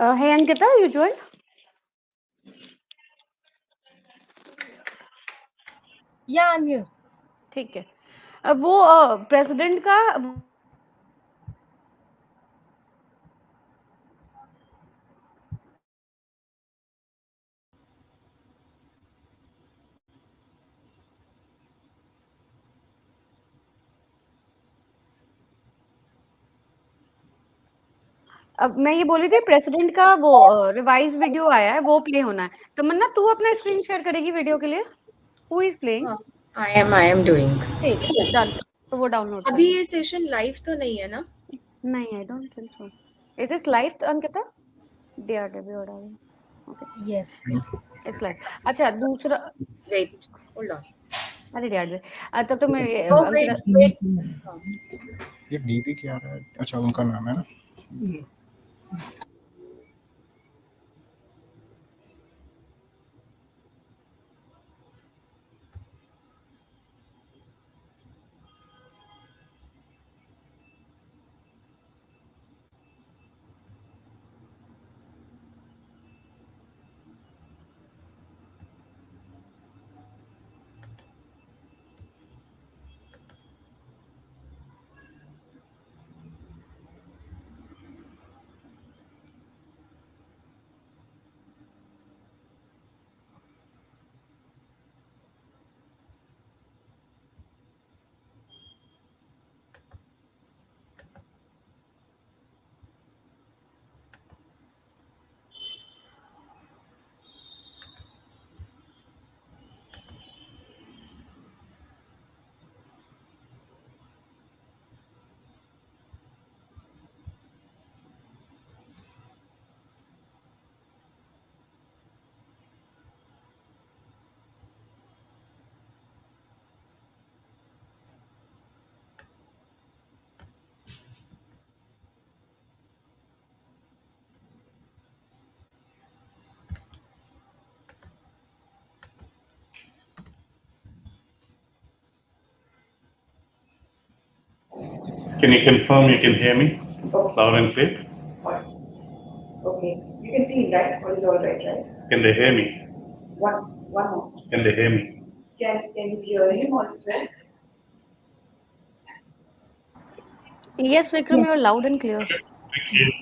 Hey Ankita, you joined? Yeah, I'm here. ठीक है. वो प्रेसिडेंट का अब मैं ये बोल रही थी प्रेसिडेंट का वो रिवाइज वीडियो आया है, वो प्ले होना है. तमन्ना, तू अपना स्क्रीन शेयर करेगी वीडियो के लिए? Who is playing? I am doing. ठीक है, डन. तो वो डाउनलोड कर अभी लो. ये सेशन लाइव तो नहीं है ना? नहीं, I don't think so. It is live Ankita? DRW okay, Yes. It's live. अच्छा, दूसरा. Wait, hold on. अरे यार, तब तो मैं Oh अंकिता. wait. ये डीपी क्या रहा है? अच्छा, उनका नाम है ना. Can you confirm you can hear me loud and clear? Okay, you can see, right? All is all right, right? Can they hear me? One more. Can they hear me? Can you hear him also? Yes, Vikram, you're loud and clear. Thank you.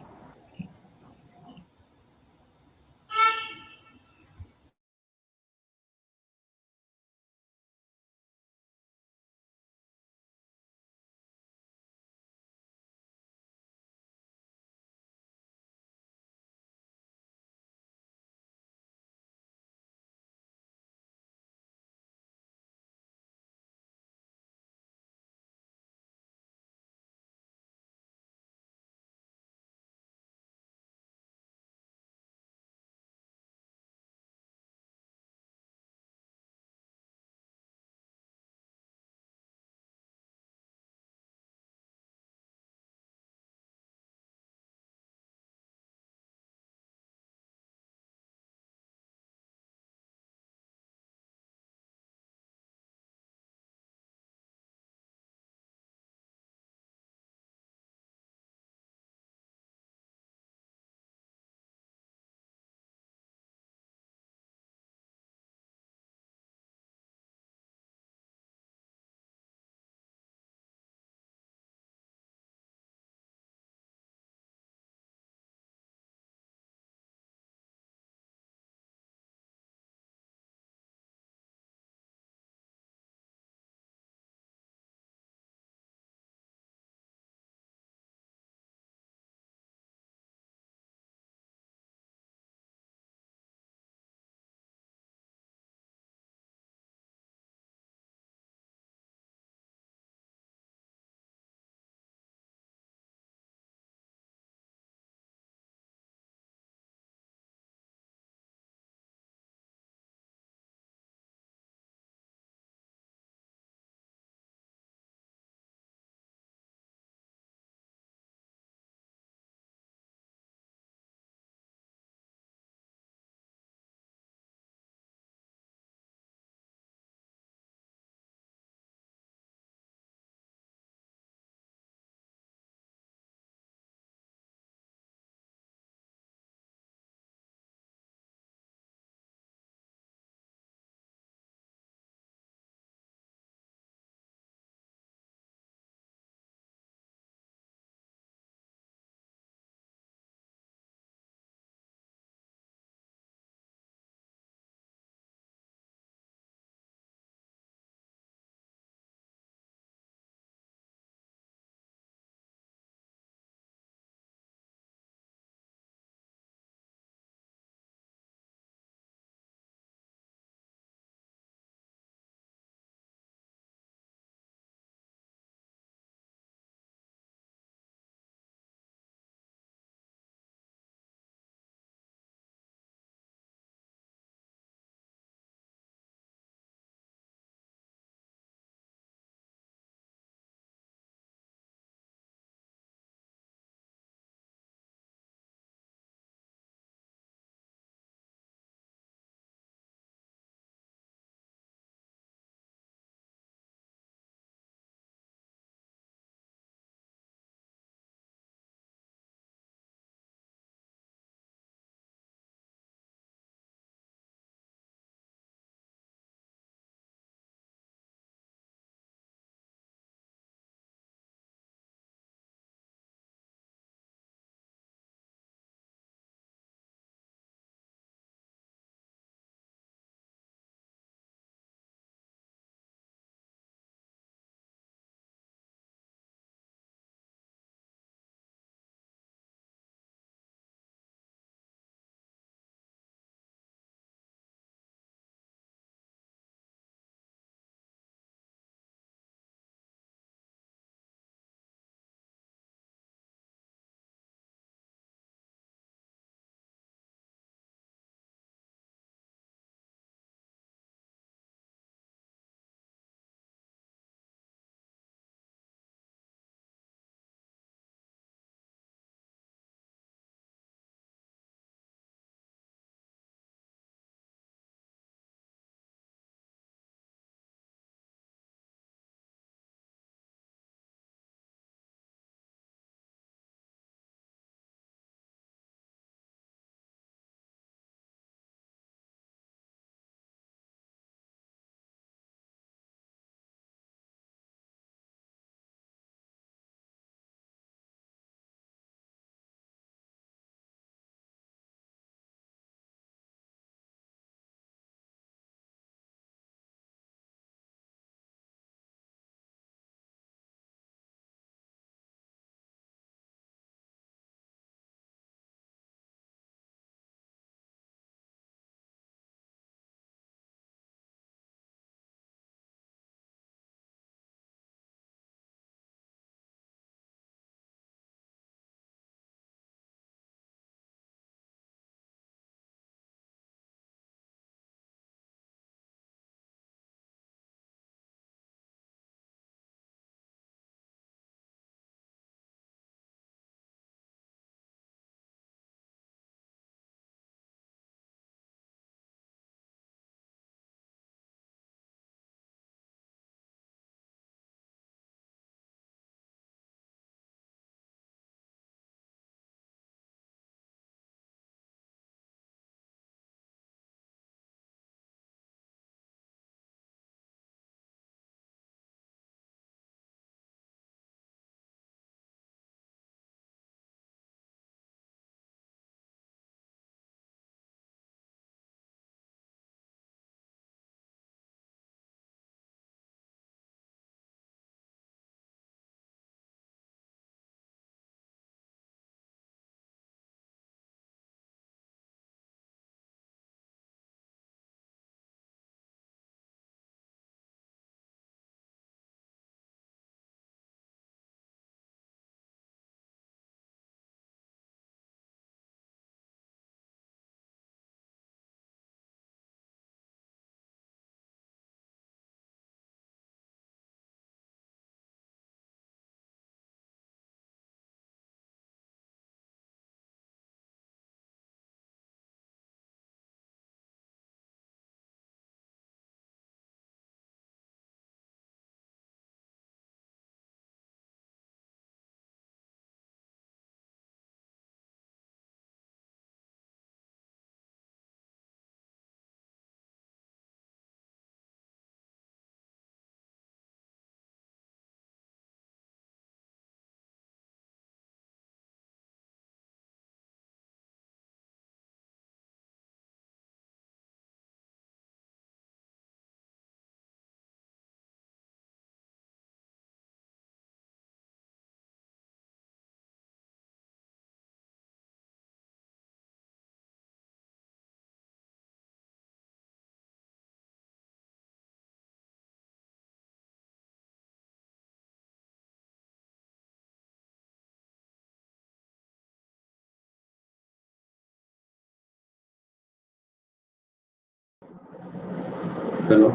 Hello.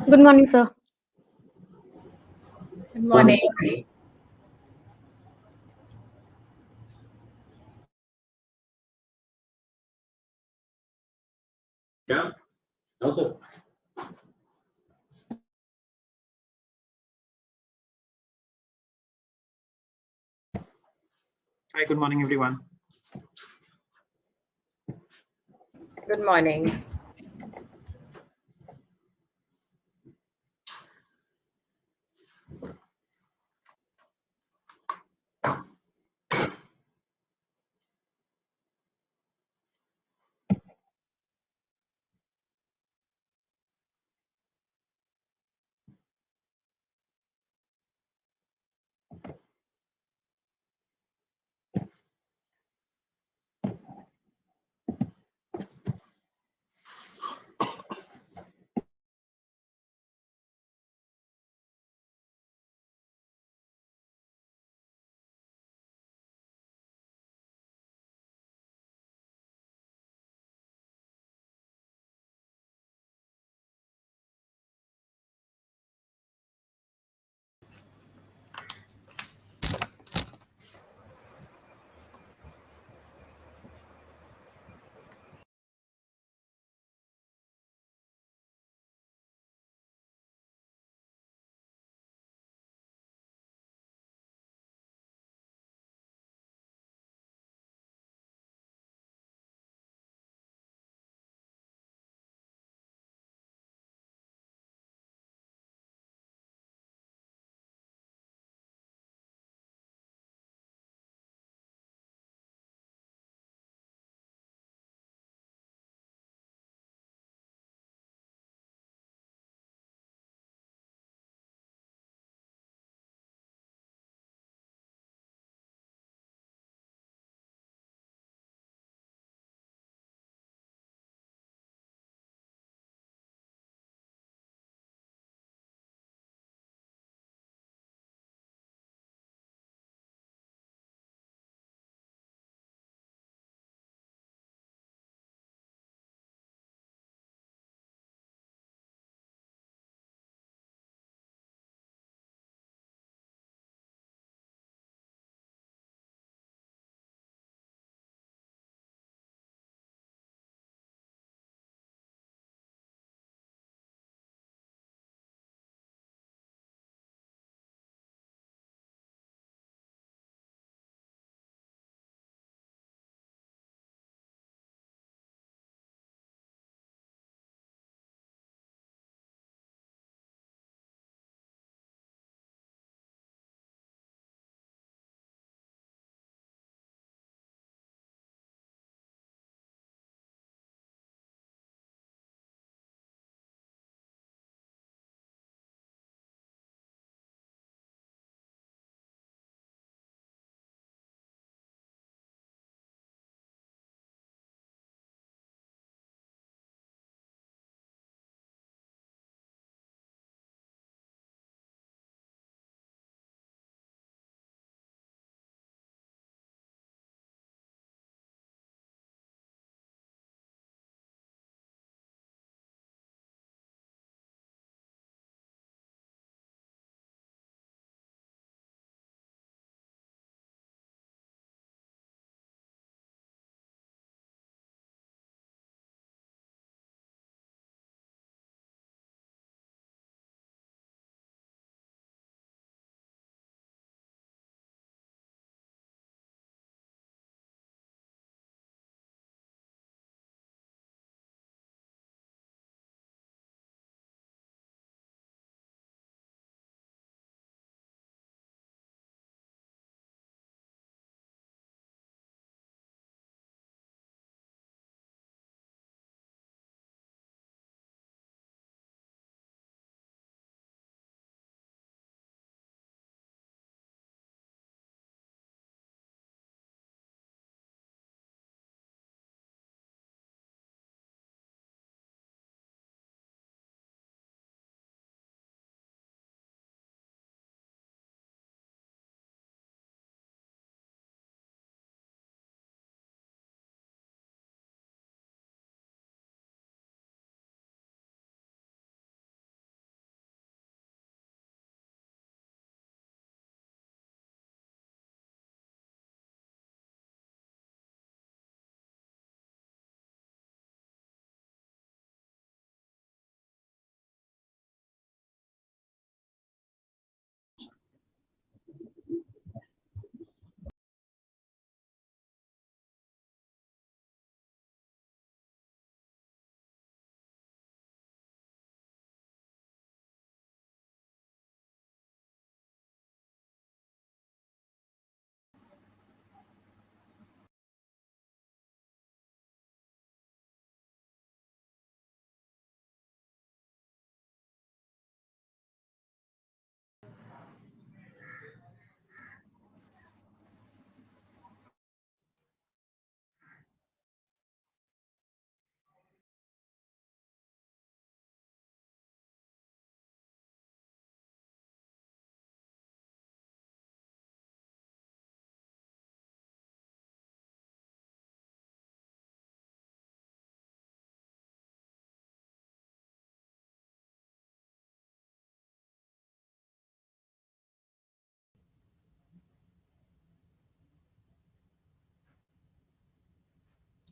Good morning, sir. Good morning. Yeah. No, sir. Hi, good morning, everyone. Good morning.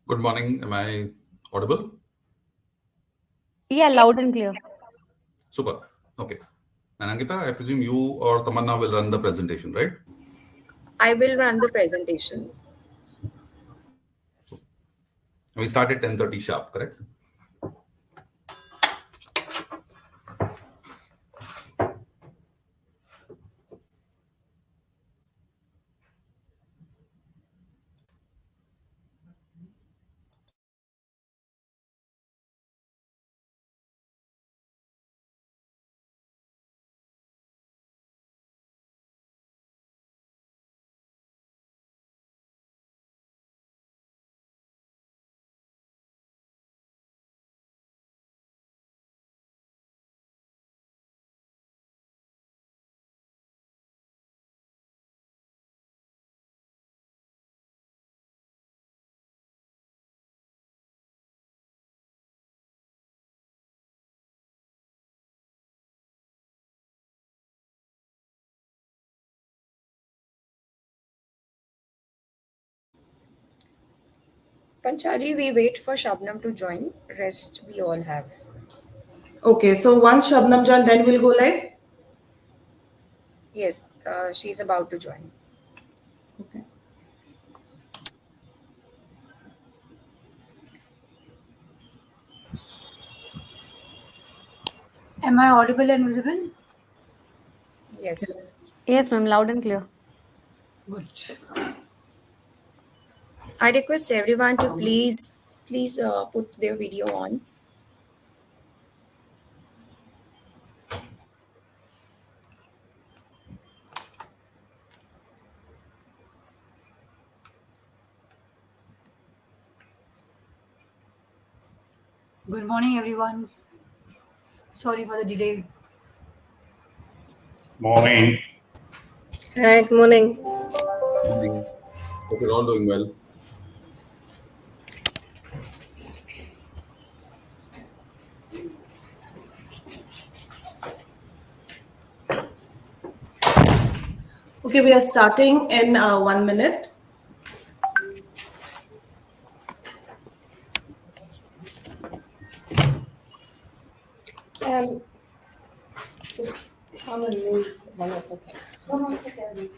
Good morning. Am I audible? Yeah, loud and clear. Super. Okay. And Ankita, I presume you or Tamanna will run the presentation, right? I will run the presentation. We start at 10:30 sharp, correct? Panchali, we wait for Shabnam to join. Rest we all have. Okay, so once Shabnam join, then we'll go live? Yes, she's about to join. Okay. Am I audible and visible? Yes. Yes, ma'am, loud and clear. Good. I request everyone to please put their video on. Good morning, everyone. Sorry for the delay. Morning. Hi, good morning. Morning. Hope you're all doing well. Okay, we are starting in 1 minute.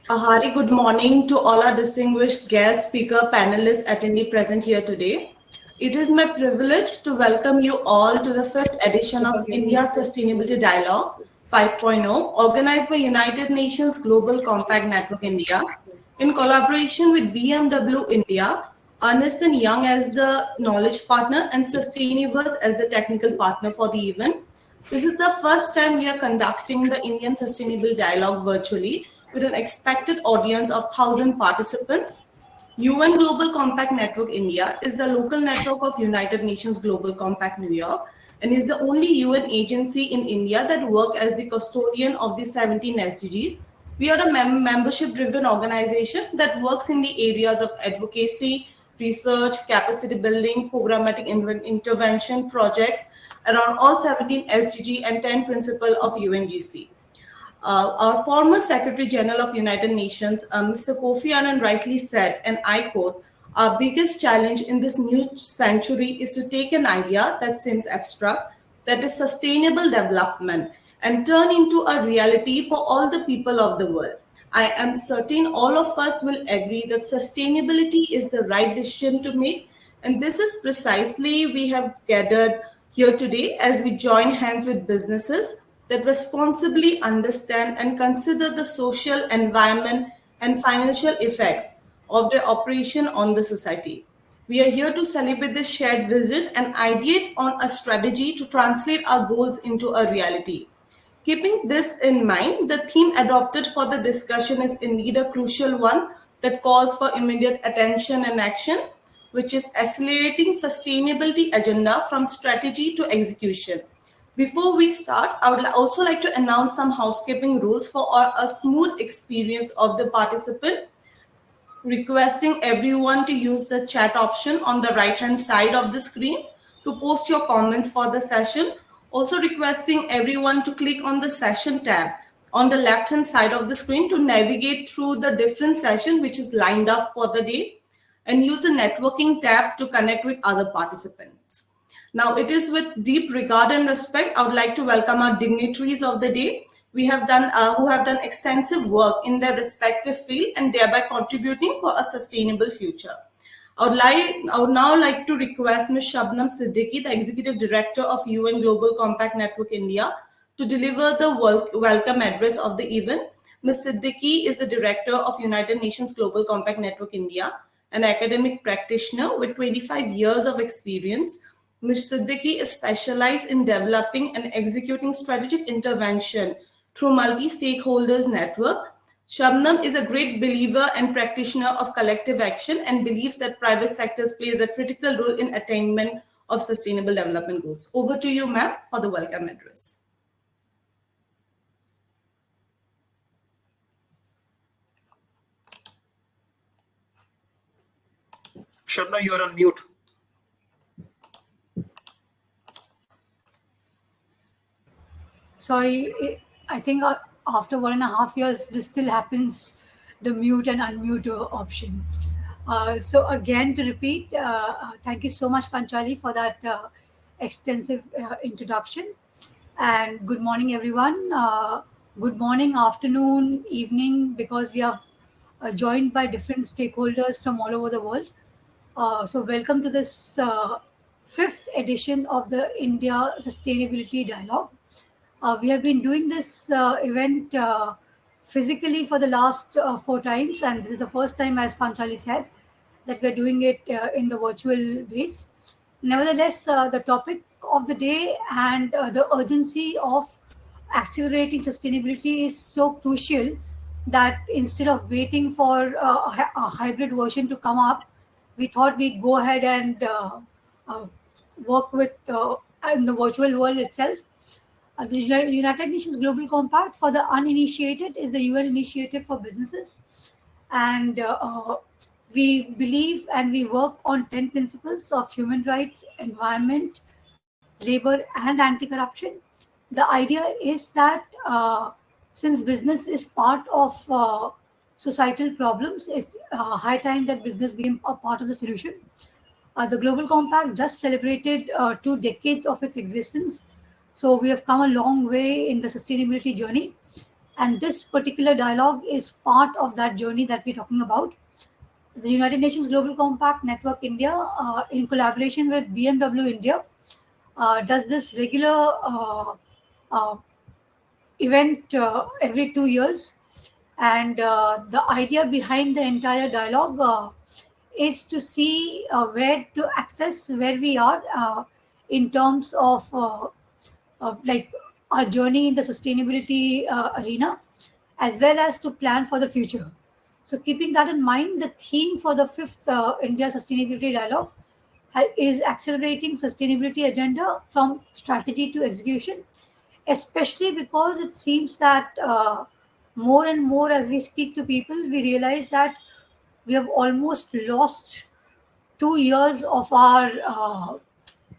A hearty good morning to all our distinguished guests, speaker, panelists, attendee present here today. It is my privilege to welcome you all to the 5th edition of India Sustainability Dialogue 5.0, organized by United Nations Global Compact Network India, in collaboration with BMW India, Ernst & Young as the knowledge partner, and Sustainiverse as the technical partner for the event. This is the first time we are conducting the Indian Sustainable Dialogue virtually with an expected audience of 1,000 participants. UN Global Compact Network India is the local network of United Nations Global Compact New York and is the only UN agency in India that works as the custodian of the 17 SDGs. We are a membership-driven organization that works in the areas of advocacy, research, capacity building, programmatic intervention projects around all 17 SDG and 10 principles of UNGC. Our former Secretary General of United Nations, Mr. Kofi Annan, rightly said, and I quote, "Our biggest challenge in this new century is to take an idea that seems abstract, that is sustainable development, and turn into a reality for all the people of the world." I am certain all of us will agree that sustainability is the right decision to make, and this is precisely we have gathered here today as we join hands with businesses that responsibly understand and consider the social, environment, and financial effects of their operation on the society. We are here to celebrate the shared vision and ideate on a strategy to translate our goals into a reality. Keeping this in mind, the theme adopted for the discussion is indeed a crucial one that calls for immediate attention and action, which is accelerating sustainability agenda from strategy to execution. Before we start, I would also like to announce some housekeeping rules for a smooth experience of the participant, requesting everyone to use the chat option on the right-hand side of the screen to post your comments for the session. Also requesting everyone to click on the session tab on the left-hand side of the screen to navigate through the different session which is lined up for the day. and use the networking tab to connect with other participants. Now, it is with deep regard and respect, I would like to welcome our dignitaries of the day who have done extensive work in their respective field and thereby contributing for a sustainable future. I would now like to request Ms. Shabnam Siddiqui, the Executive Director of UN Global Compact Network India, to deliver the welcome address of the event. Ms. Siddiqui is the Director of United Nations Global Compact Network India, an academic practitioner with 25 years of experience. Ms. Siddiqui is specialized in developing and executing strategic intervention through multi-stakeholders network. Shabnam is a great believer and practitioner of collective action and believes that private sectors plays a critical role in attainment of sustainable development goals. Over to you, ma'am, for the welcome address. Shabna, you are on mute. Sorry, I think after 1.5 years, this still happens, the mute and unmute option. So again, to repeat, thank you so much, Panchali, for that extensive introduction. And good morning, everyone. Good morning, afternoon, evening, because we are joined by different stakeholders from all over the world. So welcome to this 5th edition of the India Sustainability Dialogue. We have been doing this event physically for the last 4 times, and this is the first time, as Panchali said, that we're doing it in the virtual base. Nevertheless, the topic of the day and the urgency of accelerating sustainability is so crucial that instead of waiting for a hybrid version to come up, we thought we'd go ahead and work with in the virtual world itself. The United Nations Global Compact, for the uninitiated, is the UN initiative for businesses. And we believe and we work on 10 principles of human rights, environment, labor, and anti-corruption. The idea is that since business is part of societal problems, it's high time that business became a part of the solution. The Global Compact just celebrated 2 decades of its existence. So we have come a long way in the sustainability journey. And this particular dialogue is part of that journey that we're talking about. The United Nations Global Compact Network India, in collaboration with BMW India, does this regular event every 2 years. And the idea behind the entire dialogue is to see where to access where we are in terms of like our journey in the sustainability arena, as well as to plan for the future. So keeping that in mind, the theme for the 5th India Sustainability Dialogue is accelerating sustainability agenda from strategy to execution, especially because it seems that more and more as we speak to people, we realize that we have almost lost 2 years of our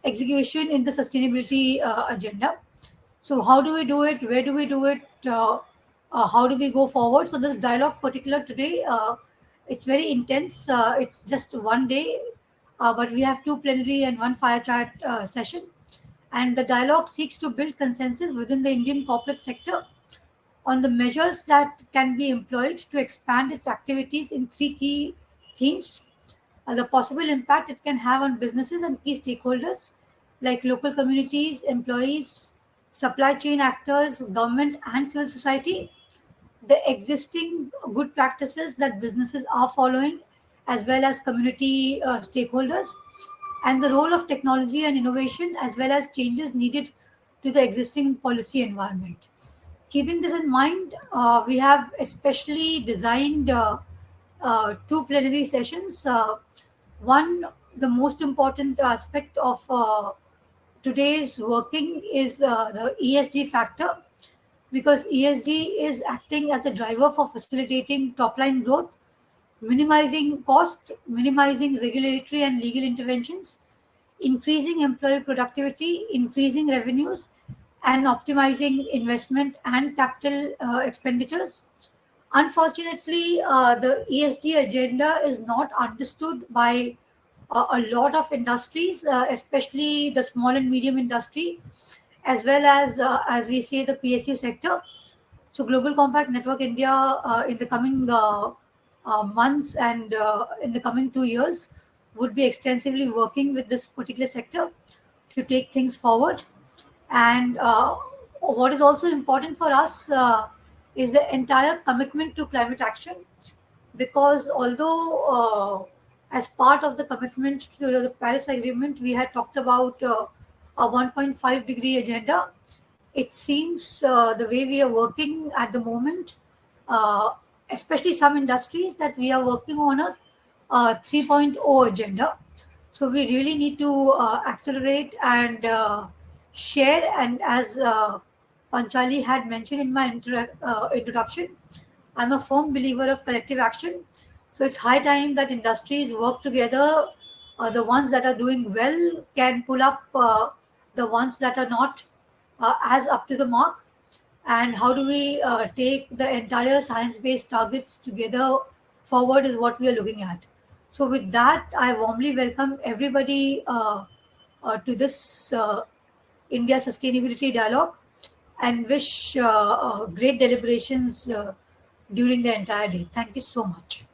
execution in the sustainability agenda. So how do we do it? Where do we do it? How do we go forward? So this dialogue particular today, it's very intense. It's just one day, but we have 2 plenary and 1 fire chat session. And the dialogue seeks to build consensus within the Indian corporate sector on the measures that can be employed to expand its activities in 3 key themes. The possible impact it can have on businesses and key stakeholders like local communities, employees, supply chain actors, government and civil society, the existing good practices that businesses are following, as well as community stakeholders, and the role of technology and innovation, as well as changes needed to the existing policy environment. Keeping this in mind, we have especially designed 2 plenary sessions. One, the most important aspect of today's working is the ESG factor, because ESG is acting as a driver for facilitating top-line growth, minimizing cost, minimizing regulatory and legal interventions, increasing employee productivity, increasing revenues, and optimizing investment and capital expenditures. Unfortunately, the ESG agenda is not understood by a lot of industries, especially the small and medium industry, as well as we say, the PSU sector. So, Global Compact Network India, in the coming months and in the coming 2 years, would be extensively working with this particular sector to take things forward. And what is also important for us is the entire commitment to climate action, because although as part of the commitment to the Paris Agreement, we had talked about a 1.5-degree agenda. It seems the way we are working at the moment, uh, especially some industries, that we are working on a 3.0 agenda. So we really need to accelerate and share. And as Panchali had mentioned in my introduction, I'm a firm believer of collective action. So it's high time that industries work together. The ones that are doing well can pull up the ones that are not as up to the mark. And how do we take the entire science-based targets together forward is what we are looking at. So with that, I warmly welcome everybody to this India Sustainability Dialogue, and wish great deliberations during the entire day. Thank you so much.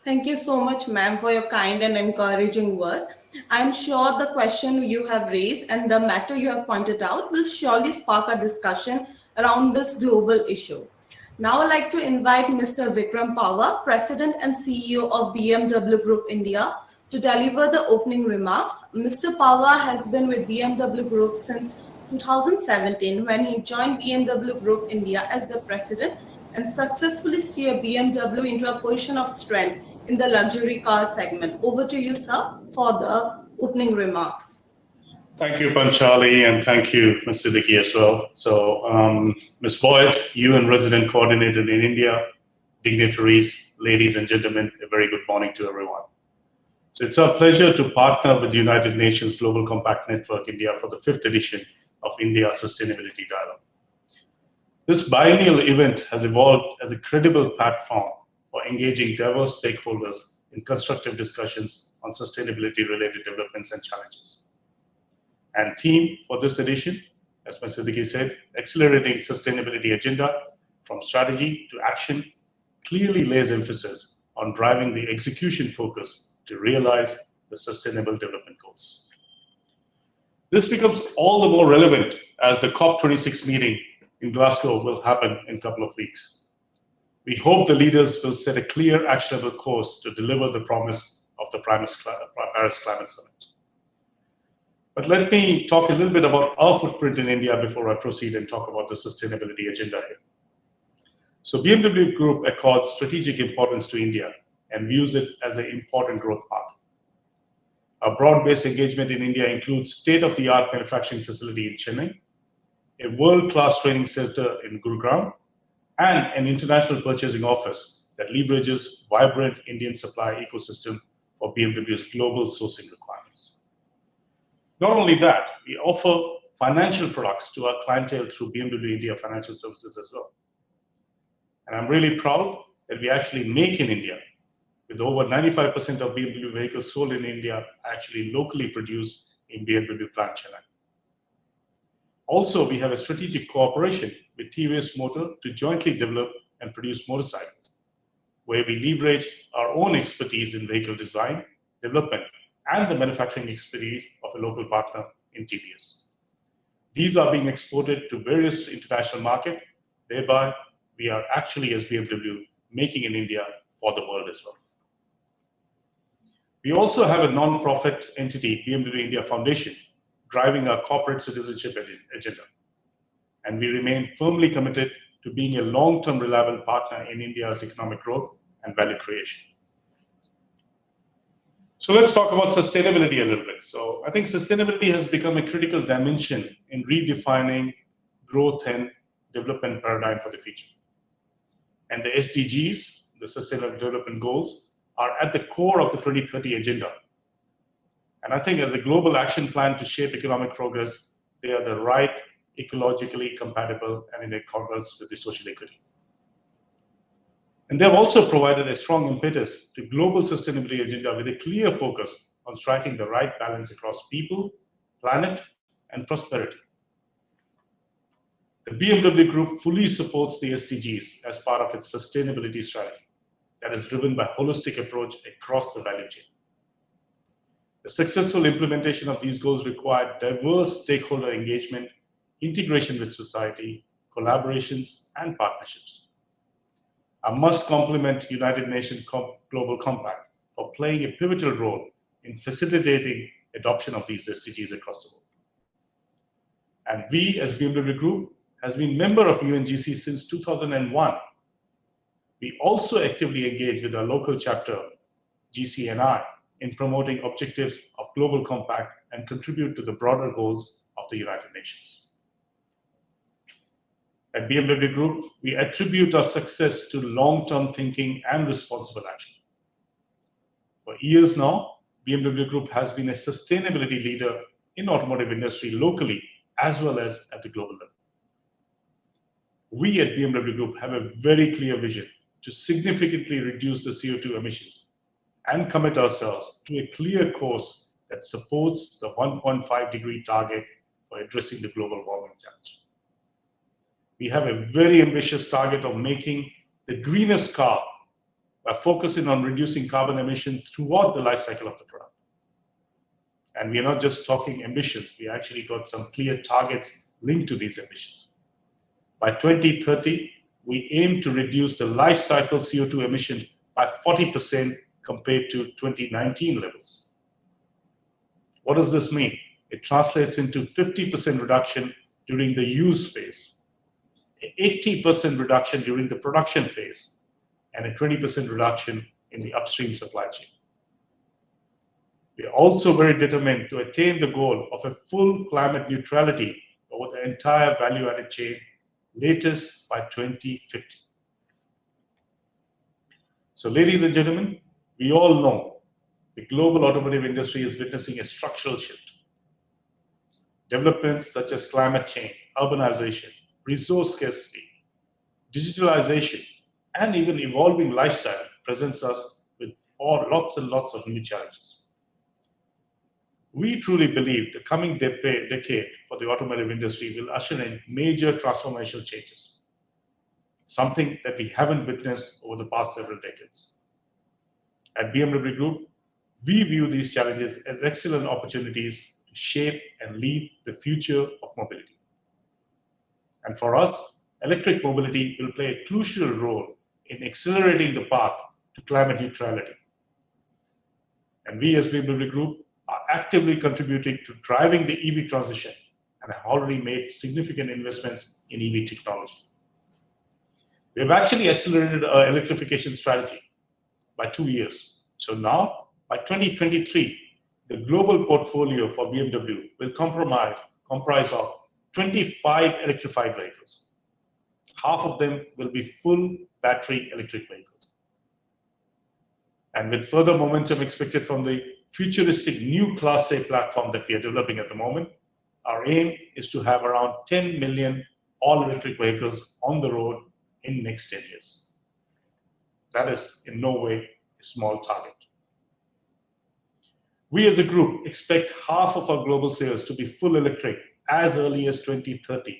Thank you so much, ma'am, for your kind and encouraging word. I'm sure the question you have raised and the matter you have pointed out will surely spark a discussion around this global issue. Now I'd like to invite Mr. Vikram Pawar, President and CEO of BMW Group India, to deliver the opening remarks. Mr. Pawar has been with BMW Group since 2017, when he joined BMW Group India as the president and successfully steered BMW into a position of strength in the luxury car segment. Over to you, sir, for the opening remarks. Thank you, Panchali, and thank you, Ms. Siddiqui, as well. So, Ms. Boyd, you and Resident Coordinator in India, dignitaries, ladies and gentlemen, a very good morning to everyone. So it's our pleasure to partner with the United Nations Global Compact Network India for the 5th edition of India Sustainability Dialogue. This biennial event has evolved as a credible platform for engaging diverse stakeholders in constructive discussions on sustainability-related developments and challenges. And theme for this edition, as Ms. Siddiqui said, accelerating sustainability agenda from strategy to action, clearly lays emphasis on driving the execution focus to realize the Sustainable Development Goals. This becomes all the more relevant as the COP26 meeting in Glasgow will happen in a couple of weeks. We hope the leaders will set a clear, actionable course to deliver the promise of the Paris Climate Summit. But let me talk a little bit about our footprint in India before I proceed and talk about the sustainability agenda here. So BMW Group accords strategic importance to India and views it as an important growth market. Our broad-based engagement in India includes state-of-the-art manufacturing facility in Chennai, a world-class training center in Gurugram, and an international purchasing office that leverages vibrant Indian supply ecosystem for BMW's global sourcing requirements. Not only that, we offer financial products to our clientele through BMW India Financial Services as well. And I'm really proud that we actually make in India, with over 95% of BMW vehicles sold in India actually locally produced in BMW plant Chennai. Also, we have a strategic cooperation with TVS Motor to jointly develop and produce motorcycles, where we leverage our own expertise in vehicle design, development, and the manufacturing expertise of a local partner in TVS. These are being exported to various international markets, thereby we are actually, as BMW, making in India for the world as well. We also have a non-profit entity, BMW India Foundation, driving our corporate citizenship agenda. And we remain firmly committed to being a long-term reliable partner in India's economic growth and value creation. So let's talk about sustainability a little bit. So I think sustainability has become a critical dimension in redefining growth and development paradigm for the future. And the SDGs, the Sustainable Development Goals, are at the core of the 2030 agenda. And I think as a global action plan to shape economic progress, they are the right, ecologically compatible, and in accordance with the social equity. And they have also provided a strong impetus to global sustainability agenda with a clear focus on striking the right balance across people, planet, and prosperity. The BMW Group fully supports the SDGs as part of its sustainability strategy that is driven by a holistic approach across the value chain. The successful implementation of these goals required diverse stakeholder engagement, integration with society, collaborations, and partnerships. I must compliment United Nations Global Compact for playing a pivotal role in facilitating adoption of these SDGs across the world. And we, as BMW Group, has been member of UNGC since 2001. We also actively engage with our local chapter, GCNI, in promoting objectives of Global Compact and contribute to the broader goals of the United Nations. At BMW Group, we attribute our success to long-term thinking and responsible action. For years now, BMW Group has been a sustainability leader in automotive industry locally as well as at the global level. We at BMW Group have a very clear vision to significantly reduce the CO2 emissions and commit ourselves to a clear course that supports the 1.5-degree target for addressing the global warming challenge. We have a very ambitious target of making the greenest car by focusing on reducing carbon emissions throughout the life cycle of the product. And we are not just talking ambitions, we actually got some clear targets linked to these ambitions. By 2030, we aim to reduce the life cycle CO2 emissions by 40% compared to 2019 levels. What does this mean? It translates into 50% reduction during the use phase, 80% reduction during the production phase, and a 20% reduction in the upstream supply chain. We are also very determined to attain the goal of a full climate neutrality over the entire value-added chain, latest by 2050. So, ladies and gentlemen, we all know the global automotive industry is witnessing a structural shift. Developments such as climate change, urbanization, resource scarcity, digitalization, and even evolving lifestyle presents us with lots and lots of new challenges. We truly believe the coming decade for the automotive industry will usher in major transformational changes, something that we haven't witnessed over the past several decades. At BMW Group, we view these challenges as excellent opportunities to shape and lead the future of mobility. And for us, electric mobility will play a crucial role in accelerating the path to climate neutrality. And we as BMW Group are actively contributing to driving the EV transition and have already made significant investments in EV technology. We have actually accelerated our electrification strategy by 2 years. So now, by 2023, the global portfolio for BMW will comprise of 25 electrified vehicles. Half of them will be full battery electric vehicles. And with further momentum expected from the futuristic new Class A platform that we are developing at the moment, our aim is to have around 10 million all-electric vehicles on the road in the next 10 years. That is in no way a small target. We as a group expect half of our global sales to be full electric as early as 2030.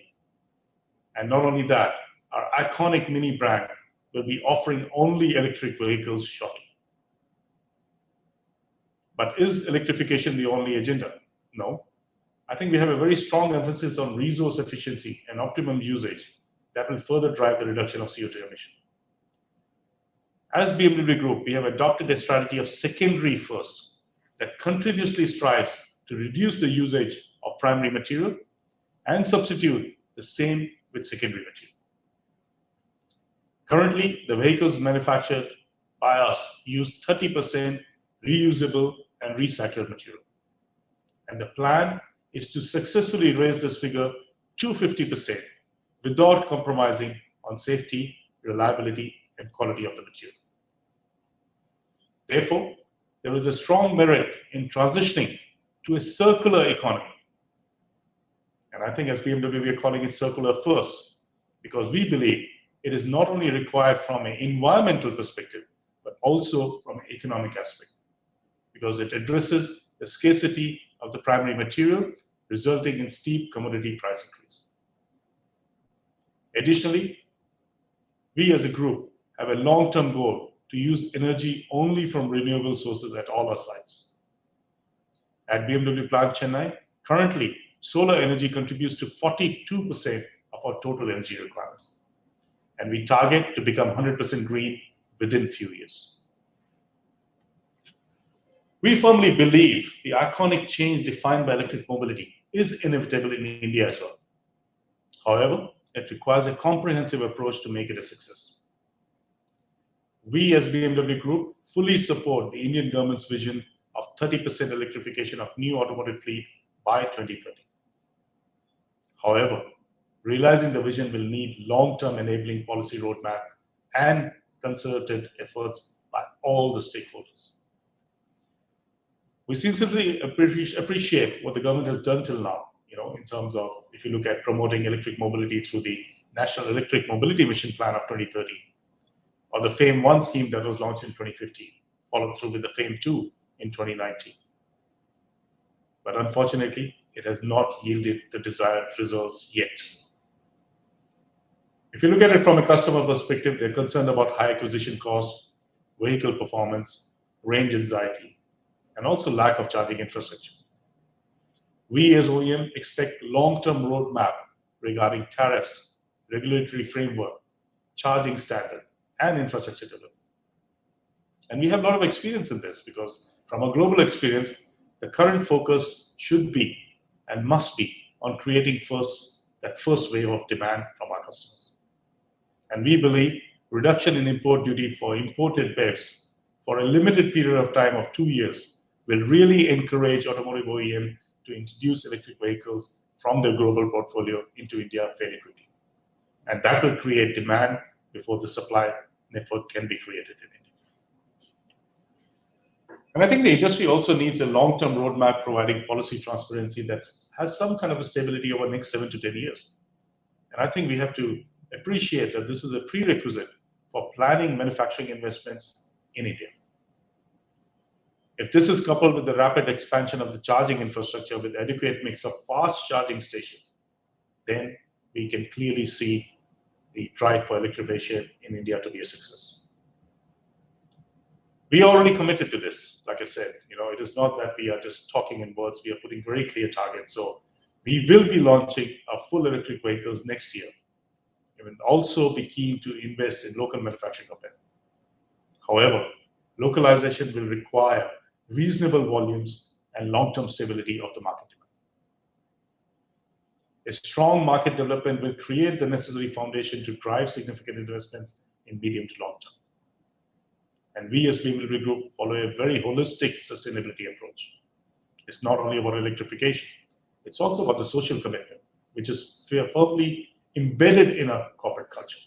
And not only that, our iconic Mini brand will be offering only electric vehicles shortly. But is electrification the only agenda? No. I think we have a very strong emphasis on resource efficiency and optimum usage that will further drive the reduction of CO2 emission. As BMW Group, we have adopted a strategy of secondary first that continuously strives to reduce the usage of primary material and substitute the same with secondary material. Currently, the vehicles manufactured by us use 30% reusable and recycled material. And the plan is to successfully raise this figure to 50% without compromising on safety, reliability, and quality of the material. Therefore, there is a strong merit in transitioning to a circular economy. And I think as BMW, we are calling it circular first, because we believe it is not only required from an environmental perspective, but also from an economic aspect, because it addresses the scarcity of the primary material, resulting in steep commodity price increase. Additionally, we as a group have a long-term goal to use energy only from renewable sources at all our sites. At BMW plant Chennai, currently, solar energy contributes to 42% of our total energy requirements. And we target to become 100% green within a few years. We firmly believe the iconic change defined by electric mobility is inevitable in India as well. However, it requires a comprehensive approach to make it a success. We as BMW Group fully support the Indian government's vision of 30% electrification of new automotive fleet by 2030. However, realizing the vision will need long-term enabling policy roadmap and concerted efforts by all the stakeholders. We sincerely appreciate what the government has done till now, in terms of, if you look at promoting electric mobility through the National Electric Mobility Mission Plan of 2030, or the FAME-1 scheme that was launched in 2015, followed through with the FAME-2 in 2019. But unfortunately, it has not yielded the desired results yet. If you look at it from a customer perspective, they're concerned about high acquisition costs, vehicle performance, range anxiety, and also lack of charging infrastructure. We as OEM expect long-term roadmap regarding tariffs, regulatory framework, charging standard, and infrastructure development. And we have a lot of experience in this, because from a global experience, the current focus should be and must be on creating that first wave of demand from our customers. And we believe reduction in import duty for imported BEVs for a limited period of time of 2 years will really encourage automotive OEM to introduce electric vehicles from their global portfolio into India fairly quickly. And that will create demand before the supply network can be created in India. And I think the industry also needs a long-term roadmap providing policy transparency that has some kind of a stability over the next 7 to 10 years. And I think we have to appreciate that this is a prerequisite for planning manufacturing investments in India. If this is coupled with the rapid expansion of the charging infrastructure with adequate mix of fast charging stations, then we can clearly see the drive for electrification in India to be a success. We are already committed to this. Like I said, it is not that we are just talking in words, we are putting very clear targets. So we will be launching our full electric vehicles next year. We will also be keen to invest in local manufacturing of them. However, localization will require reasonable volumes and long-term stability of the market demand. A strong market development will create the necessary foundation to drive significant investments in medium to long term. And we as BMW Group follow a very holistic sustainability approach. It's not only about electrification, it's also about the social commitment, which is firmly embedded in our corporate culture.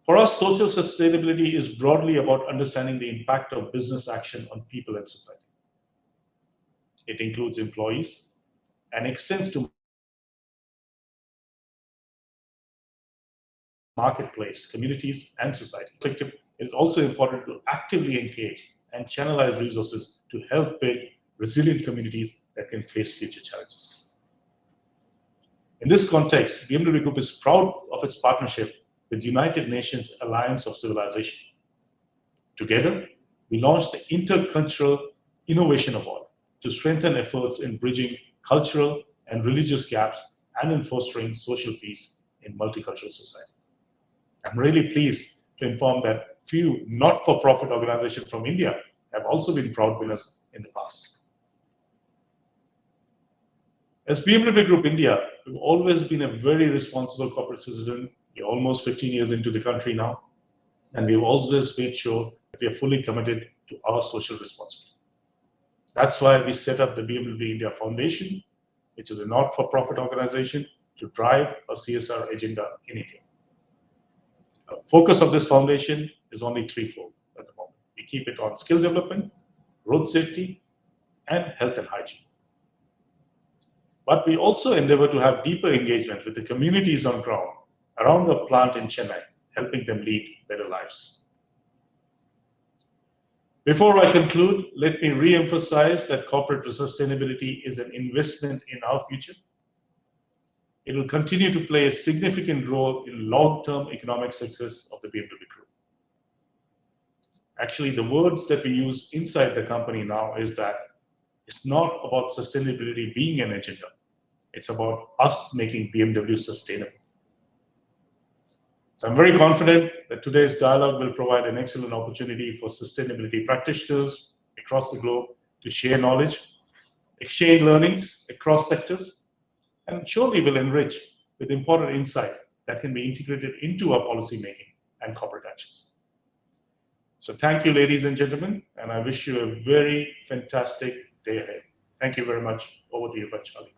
For us, social sustainability is broadly about understanding the impact of business action on people and society. It includes employees and extends to marketplace, communities, and society. It is also important to actively engage and channelize resources to help build resilient communities that can face future challenges. In this context, BMW Group is proud of its partnership with United Nations Alliance of Civilization. Together, we launched the Intercultural Innovation Award to strengthen efforts in bridging cultural and religious gaps and in fostering social peace in multicultural society. I'm really pleased to inform that few not-for-profit organizations from India have also been proud winners in the past. As BMW Group India, we've always been a very responsible corporate citizen. We're almost 15 years into the country now, and we've always made sure that we are fully committed to our social responsibility. That's why we set up the BMW India Foundation, which is a not-for-profit organization to drive a CSR agenda in India. The focus of this foundation is only threefold at the moment. We keep it on skill development, road safety, and health and hygiene. But we also endeavor to have deeper engagement with the communities on ground around the plant in Chennai, helping them lead better lives. Before I conclude, let me re-emphasize that corporate sustainability is an investment in our future. It will continue to play a significant role in long-term economic success of the BMW Group. Actually, the words that we use inside the company now is that it's not about sustainability being an agenda. It's about us making BMW sustainable. So I'm very confident that today's dialogue will provide an excellent opportunity for sustainability practitioners across the globe to share knowledge, exchange learnings across sectors, and surely will enrich with important insights that can be integrated into our policy making and corporate actions. So thank you, ladies and gentlemen, and I wish you a very fantastic day ahead. Thank you very much. Over to you, Panchali.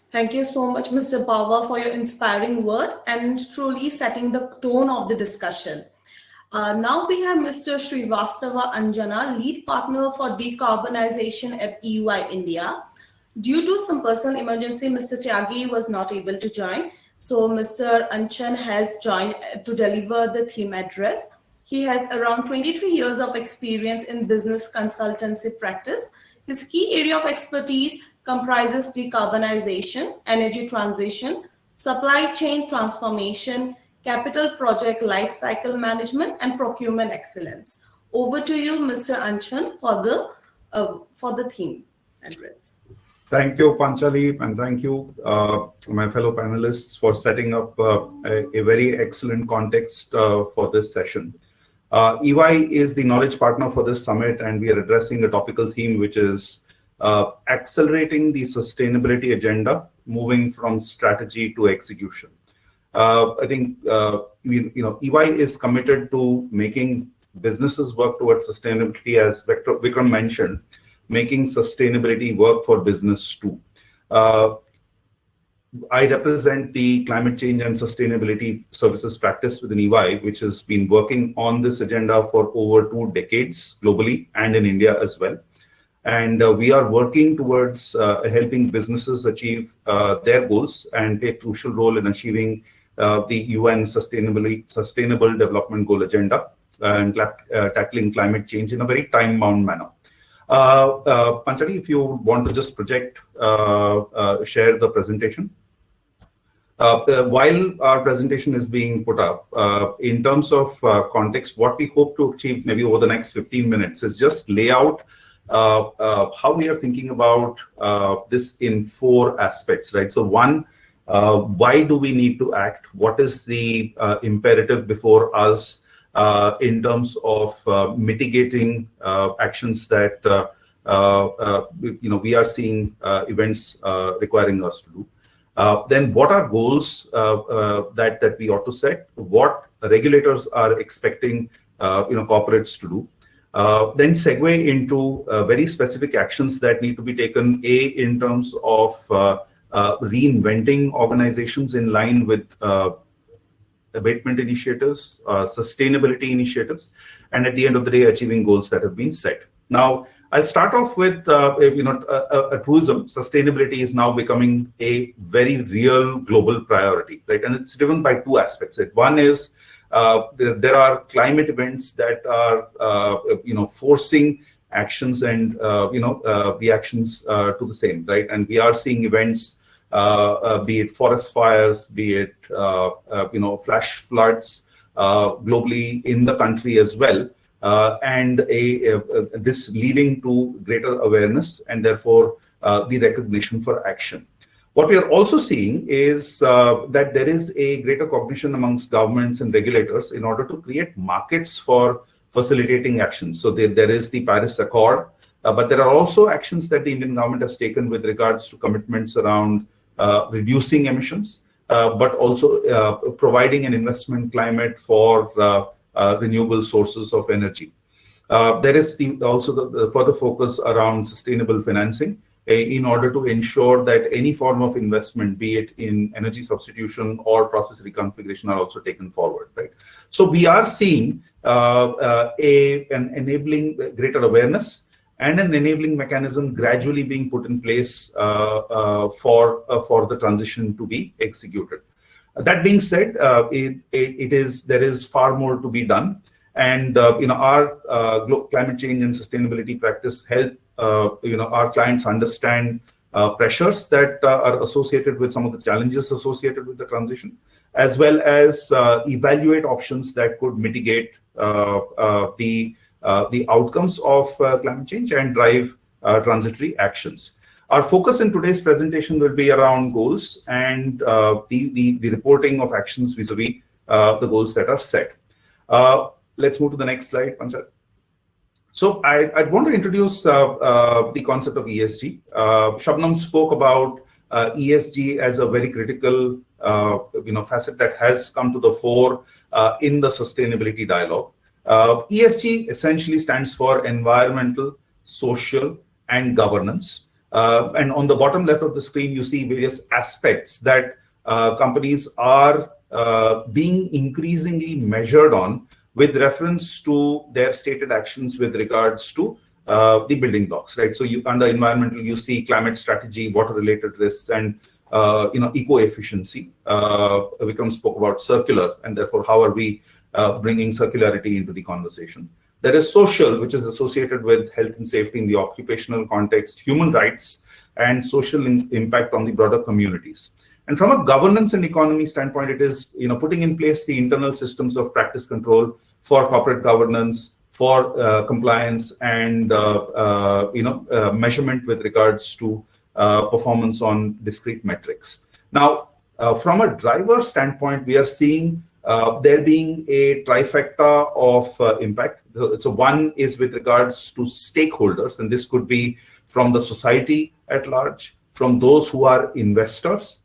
Thank you so much, Mr. Pava, for your inspiring word and truly setting the tone of the discussion. Now we have Mr. Srivastava Anjana, lead partner for decarbonization at EY India. Due to some personal emergency, Mr. Tyagi was not able to join. So Mr. Anchan has joined to deliver the theme address. He has around 23 years of experience in business consultancy practice. His key area of expertise comprises decarbonization, energy transition, supply chain transformation, capital project lifecycle management, and procurement excellence. Over to you, Mr. Anchan, for the theme address. Thank you, Panchali, and thank you, my fellow panelists, for setting up a very excellent context for this session. EY is the knowledge partner for this summit, and we are addressing a topical theme, which is accelerating the sustainability agenda, moving from strategy to execution. I think EY is committed to making businesses work towards sustainability, as Vikram mentioned, making sustainability work for business too. I represent the climate change and sustainability services practice within EY, which has been working on this agenda for over 2 decades globally and in India as well. And we are working towards helping businesses achieve their goals and play a crucial role in achieving the UN Sustainable Development Goal agenda and tackling climate change in a very time-bound manner. Panchali, if you want to just project, share the presentation. While our presentation is being put up, in terms of context, what we hope to achieve maybe over the next 15 minutes is just lay out how we are thinking about this in 4 aspects, right? So one, why do we need to act? What is the imperative before us in terms of mitigating actions that we are seeing events requiring us to do? Then what are goals that we ought to set? What regulators are expecting corporates to do? Then segue into very specific actions that need to be taken, in terms of reinventing organizations in line with abatement initiatives, sustainability initiatives, and at the end of the day, achieving goals that have been set. Now, I'll start off with a truism. Sustainability is now becoming a very real global priority, right? And it's driven by 2 aspects. One is there are climate events that are forcing actions and reactions to the same, right? And we are seeing events, be it forest fires, be it flash floods globally in the country as well. And this leading to greater awareness and therefore the recognition for action. What we are also seeing is that there is a greater cognition amongst governments and regulators in order to create markets for facilitating actions. So there is the Paris Accord, but there are also actions that the Indian government has taken with regards to commitments around reducing emissions, but also providing an investment climate for renewable sources of energy. There is also the further focus around sustainable financing in order to ensure that any form of investment, be it in energy substitution or process reconfiguration, are also taken forward, right? So we are seeing an enabling greater awareness and an enabling mechanism gradually being put in place for the transition to be executed. That being said, there is far more to be done, and our climate change and sustainability practice help our clients understand pressures that are associated with some of the challenges associated with the transition, as well as evaluate options that could mitigate the outcomes of climate change and drive transitory actions. Our focus in today's presentation will be around goals and the reporting of actions vis-a-vis the goals that are set. Let's move to the next slide, Pankaj. So I'd want to introduce the concept of ESG. Shabnam spoke about ESG as a very critical facet that has come to the fore in the sustainability dialogue. ESG essentially stands for environmental, social, and governance. And on the bottom left of the screen, you see various aspects that companies are being increasingly measured on with reference to their stated actions with regards to the building blocks, right? So under environmental, you see climate strategy, water-related risks, and eco-efficiency. Vikram spoke about circular, and therefore how are we bringing circularity into the conversation. There is social, which is associated with health and safety in the occupational context, human rights, and social impact on the broader communities. And from a governance and economy standpoint, it is putting in place the internal systems of practice control for corporate governance, for compliance, and measurement with regards to performance on discrete metrics. Now, from a driver standpoint, we are seeing there being a trifecta of impact. So one is with regards to stakeholders, and this could be from the society at large, from those who are investors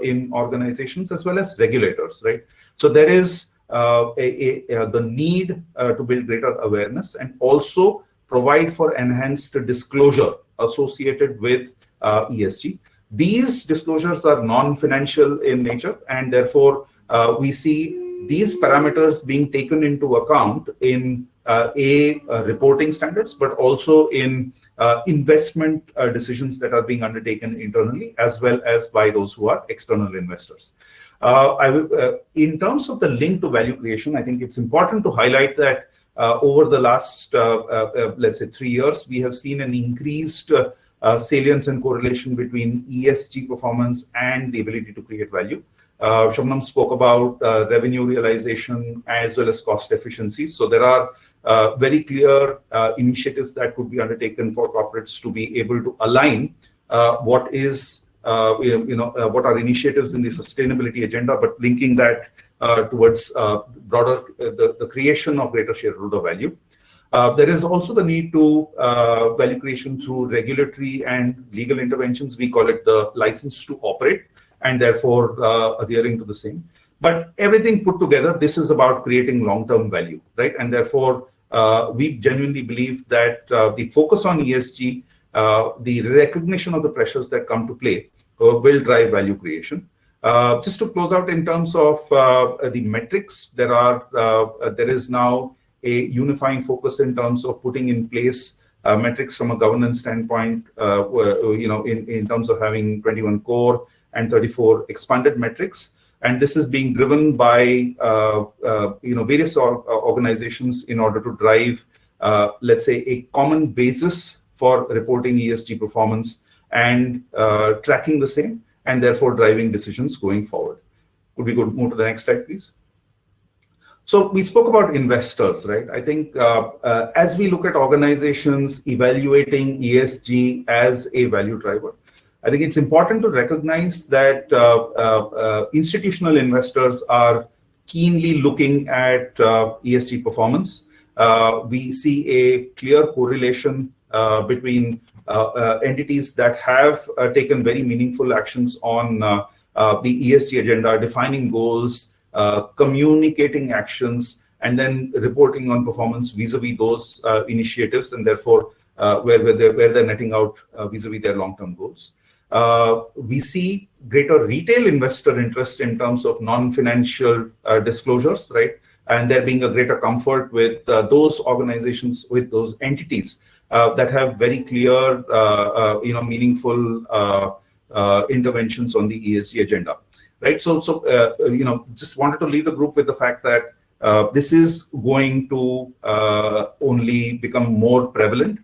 in organizations, as well as regulators, right? So there is the need to build greater awareness and also provide for enhanced disclosure associated with ESG. These disclosures are non-financial in nature, and therefore we see these parameters being taken into account in reporting standards, but also in investment decisions that are being undertaken internally, as well as by those who are external investors. In terms of the link to value creation, I think it's important to highlight that over the last, let's say, 3 years, we have seen an increased salience and correlation between ESG performance and the ability to create value. Shabnam spoke about revenue realization as well as cost efficiency. So there are very clear initiatives that could be undertaken for corporates to be able to align what are initiatives in the sustainability agenda, but linking that towards broader the creation of greater shareholder value. There is also the need to value creation through regulatory and legal interventions. We call it the license to operate, and therefore adhering to the same. But everything put together, this is about creating long-term value, right? And therefore, we genuinely believe that the focus on ESG, the recognition of the pressures that come to play will drive value creation. Just to close out in terms of the metrics, there is now a unifying focus in terms of putting in place metrics from a governance standpoint, in terms of having 21 core and 34 expanded metrics. And this is being driven by various organizations in order to drive, let's say, a common basis for reporting ESG performance and tracking the same, and therefore driving decisions going forward. Could we move to the next slide, please? So we spoke about investors, right? I think as we look at organizations evaluating ESG as a value driver, I think it's important to recognize that institutional investors are keenly looking at ESG performance. We see a clear correlation between entities that have taken very meaningful actions on the ESG agenda, defining goals, communicating actions, and then reporting on performance vis-a-vis those initiatives, and therefore where they're netting out vis-a-vis their long-term goals. We see greater retail investor interest in terms of non-financial disclosures, right? And there being a greater comfort with those organizations, with those entities that have very clear, meaningful interventions on the ESG agenda. right? So just wanted to leave the group with the fact that this is going to only become more prevalent.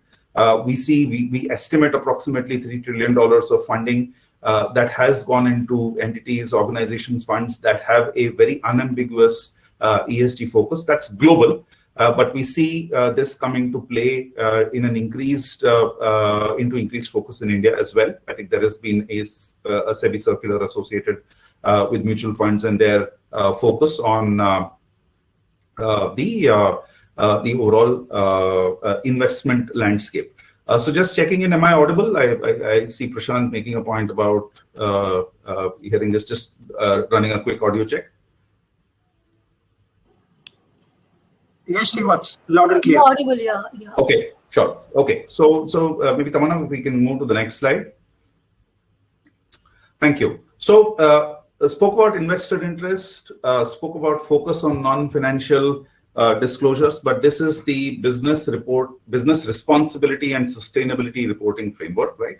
We estimate approximately $3 trillion of funding that has gone into entities, organizations, funds that have a very unambiguous ESG focus. That's global, but we see this coming to play in an increased focus in India as well. I think there has been a SEBI circular associated with mutual funds and their focus on the overall investment landscape. So just checking in, am I audible? I see Prashant making a point about hearing this, just running a quick audio check. Yes, Srivatsa, loud and clear. Audible, yeah. Okay, sure. Okay, so maybe Tamanna, if we can move to the next slide. Thank you. So spoke about investor interest, spoke about focus on non-financial disclosures, but this is the business responsibility and sustainability reporting framework, right?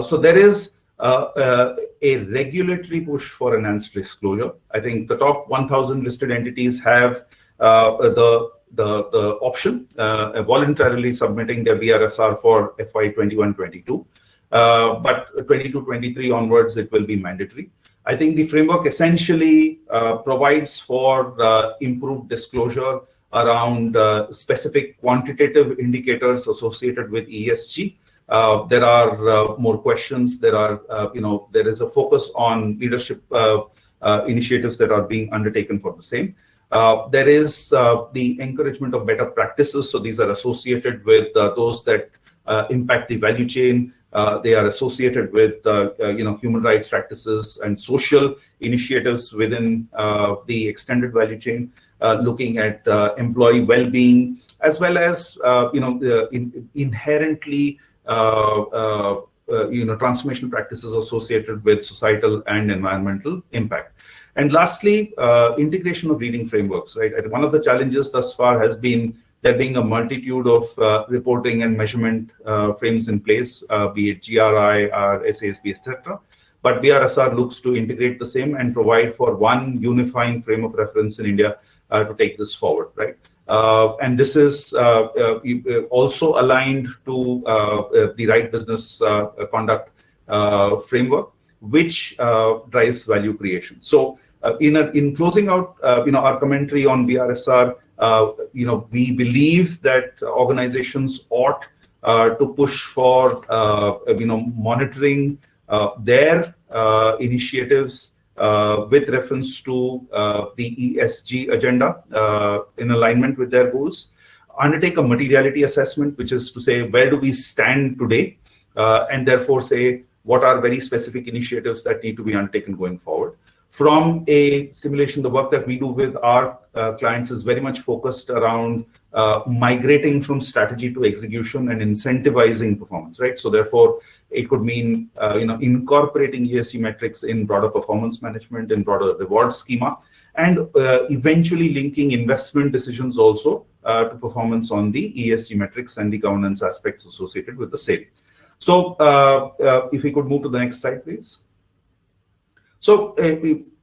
So there is a regulatory push for enhanced disclosure. I think the top 1,000 listed entities have the option voluntarily submitting their BRSR for FY 21-22, but 22-23 onwards it will be mandatory. I think the framework essentially provides for improved disclosure around specific quantitative indicators associated with ESG. There are more questions. There is a focus on leadership initiatives that are being undertaken for the same. There is the encouragement of better practices. So these are associated with those that impact the value chain. They are associated with human rights practices and social initiatives within the extended value chain, looking at employee well-being, as well as inherently transformational practices associated with societal and environmental impact. And lastly, integration of leading frameworks, right? One of the challenges thus far has been there being a multitude of reporting and measurement frames in place, be it GRI, or SASB, etc. But BRSR looks to integrate the same and provide for one unifying frame of reference in India to take this forward, right? And this is also aligned to the right business conduct framework, which drives value creation. So in closing out our commentary on BRSR, we believe that organizations ought to push for monitoring their initiatives with reference to the ESG agenda in alignment with their goals. Undertake a materiality assessment, which is to say, where do we stand today, and therefore say what are very specific initiatives that need to be undertaken going forward. From a stimulation, the work that we do with our clients is very much focused around migrating from strategy to execution and incentivizing performance, right? So therefore, it could mean incorporating ESG metrics in broader performance management, in broader reward schema, and eventually linking investment decisions also to performance on the ESG metrics and the governance aspects associated with the same. So if we could move to the next slide, please. So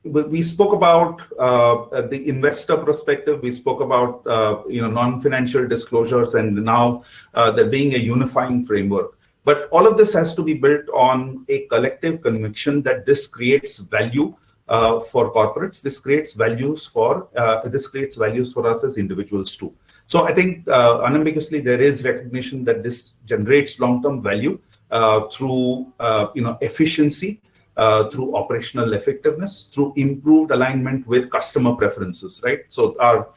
we spoke about the investor perspective. We spoke about non-financial disclosures, and now there being a unifying framework. But all of this has to be built on a collective conviction that this creates value for corporates. This creates values for us as individuals too. So I think unambiguously there is recognition that this generates long-term value through efficiency. Through operational effectiveness, through improved alignment with customer preferences, right? So our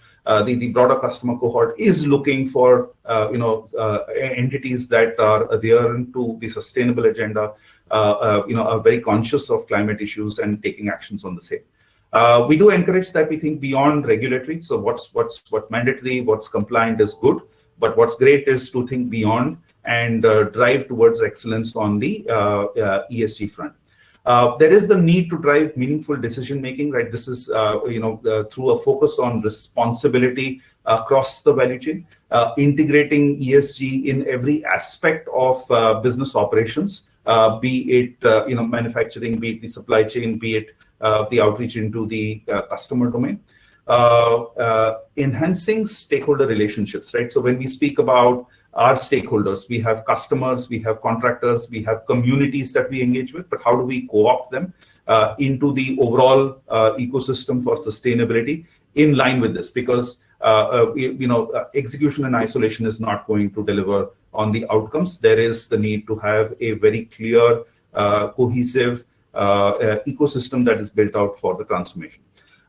the broader customer cohort is looking for entities that are adherent to the sustainable agenda, are very conscious of climate issues and taking actions on the same. We do encourage that we think beyond regulatory. So what's mandatory, what's compliant is good, but what's great is to think beyond and drive towards excellence on the ESG front. There is the need to drive meaningful decision making, right? This is through a focus on responsibility across the value chain, integrating ESG in every aspect of business operations be it manufacturing, be it the supply chain, be it the outreach into the customer domain. Enhancing stakeholder relationships, right? So when we speak about our stakeholders, we have customers, we have contractors, we have communities that we engage with, but how do we co-opt them into the overall ecosystem for sustainability in line with this? Because execution in isolation is not going to deliver on the outcomes. There is the need to have a very clear, cohesive ecosystem that is built out for the transformation.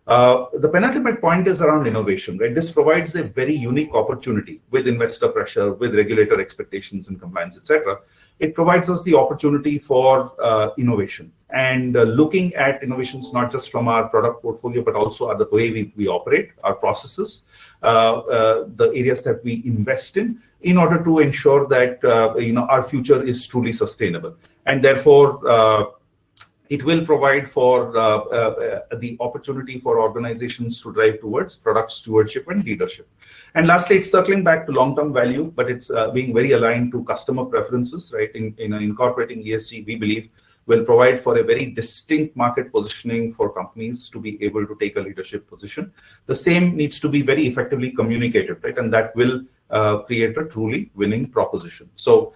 The penultimate point is around innovation, right? This provides a very unique opportunity with investor pressure, with regulator expectations and compliance, etc. It provides us the opportunity for innovation and looking at innovations not just from our product portfolio, but also the way we operate, our processes, the areas that we invest in order to ensure that our future is truly sustainable. And therefore, it will provide for the opportunity for organizations to drive towards product stewardship and leadership. And lastly, it's circling back to long-term value, but it's being very aligned to customer preferences, right? In incorporating ESG, we believe will provide for a very distinct market positioning for companies to be able to take a leadership position. The same needs to be very effectively communicated, right? And that will create a truly winning proposition. So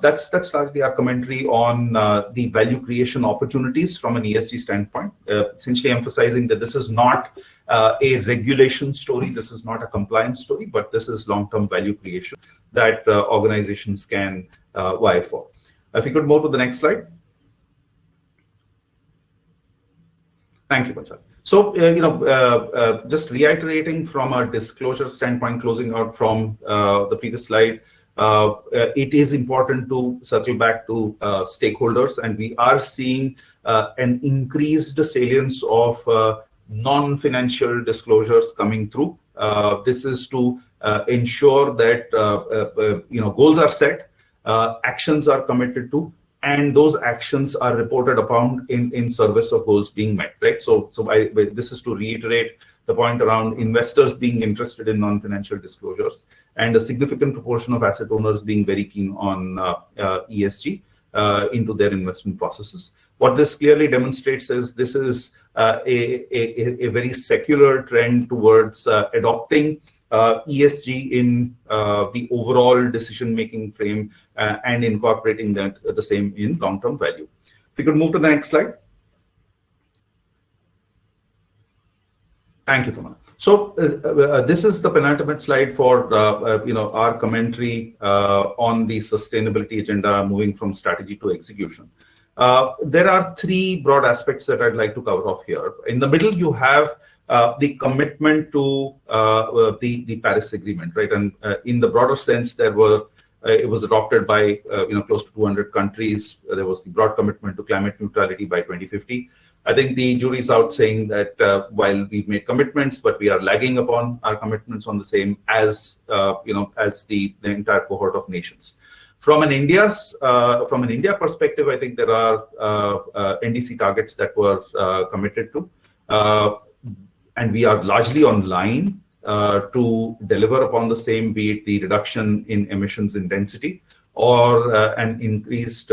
that's largely our commentary on the value creation opportunities from an ESG standpoint, essentially emphasizing that this is not a regulation story, this is not a compliance story, but this is long-term value creation that organizations can vie for. If you could move to the next slide. Thank you, Bachar. So, just reiterating from a disclosure standpoint, closing out from the previous slide, it is important to circle back to stakeholders, and we are seeing an increased salience of non-financial disclosures coming through. This is to ensure that goals are set, actions are committed to, and those actions are reported upon in service of goals being met, right? So this is to reiterate the point around investors being interested in non-financial disclosures and a significant proportion of asset owners being very keen on ESG into their investment processes. What this clearly demonstrates is this is a very secular trend towards adopting ESG in the overall decision-making frame and incorporating the same in long-term value. If you could move to the next slide. Thank you, Tamana. So this is the penultimate slide for our commentary on the sustainability agenda, moving from strategy to execution. There are three broad aspects that I'd like to cover off here. In the middle, you have the commitment to the Paris Agreement, right? And in the broader sense, it was adopted by close to 200 countries. There was the broad commitment to climate neutrality by 2050. I think the jury's out saying that while we've made commitments, but we are lagging upon our commitments on the same as the entire cohort of nations. From an India perspective, I think there are NDC targets that were committed to, and we are largely on line to deliver upon the same, be it the reduction in emissions intensity or an increased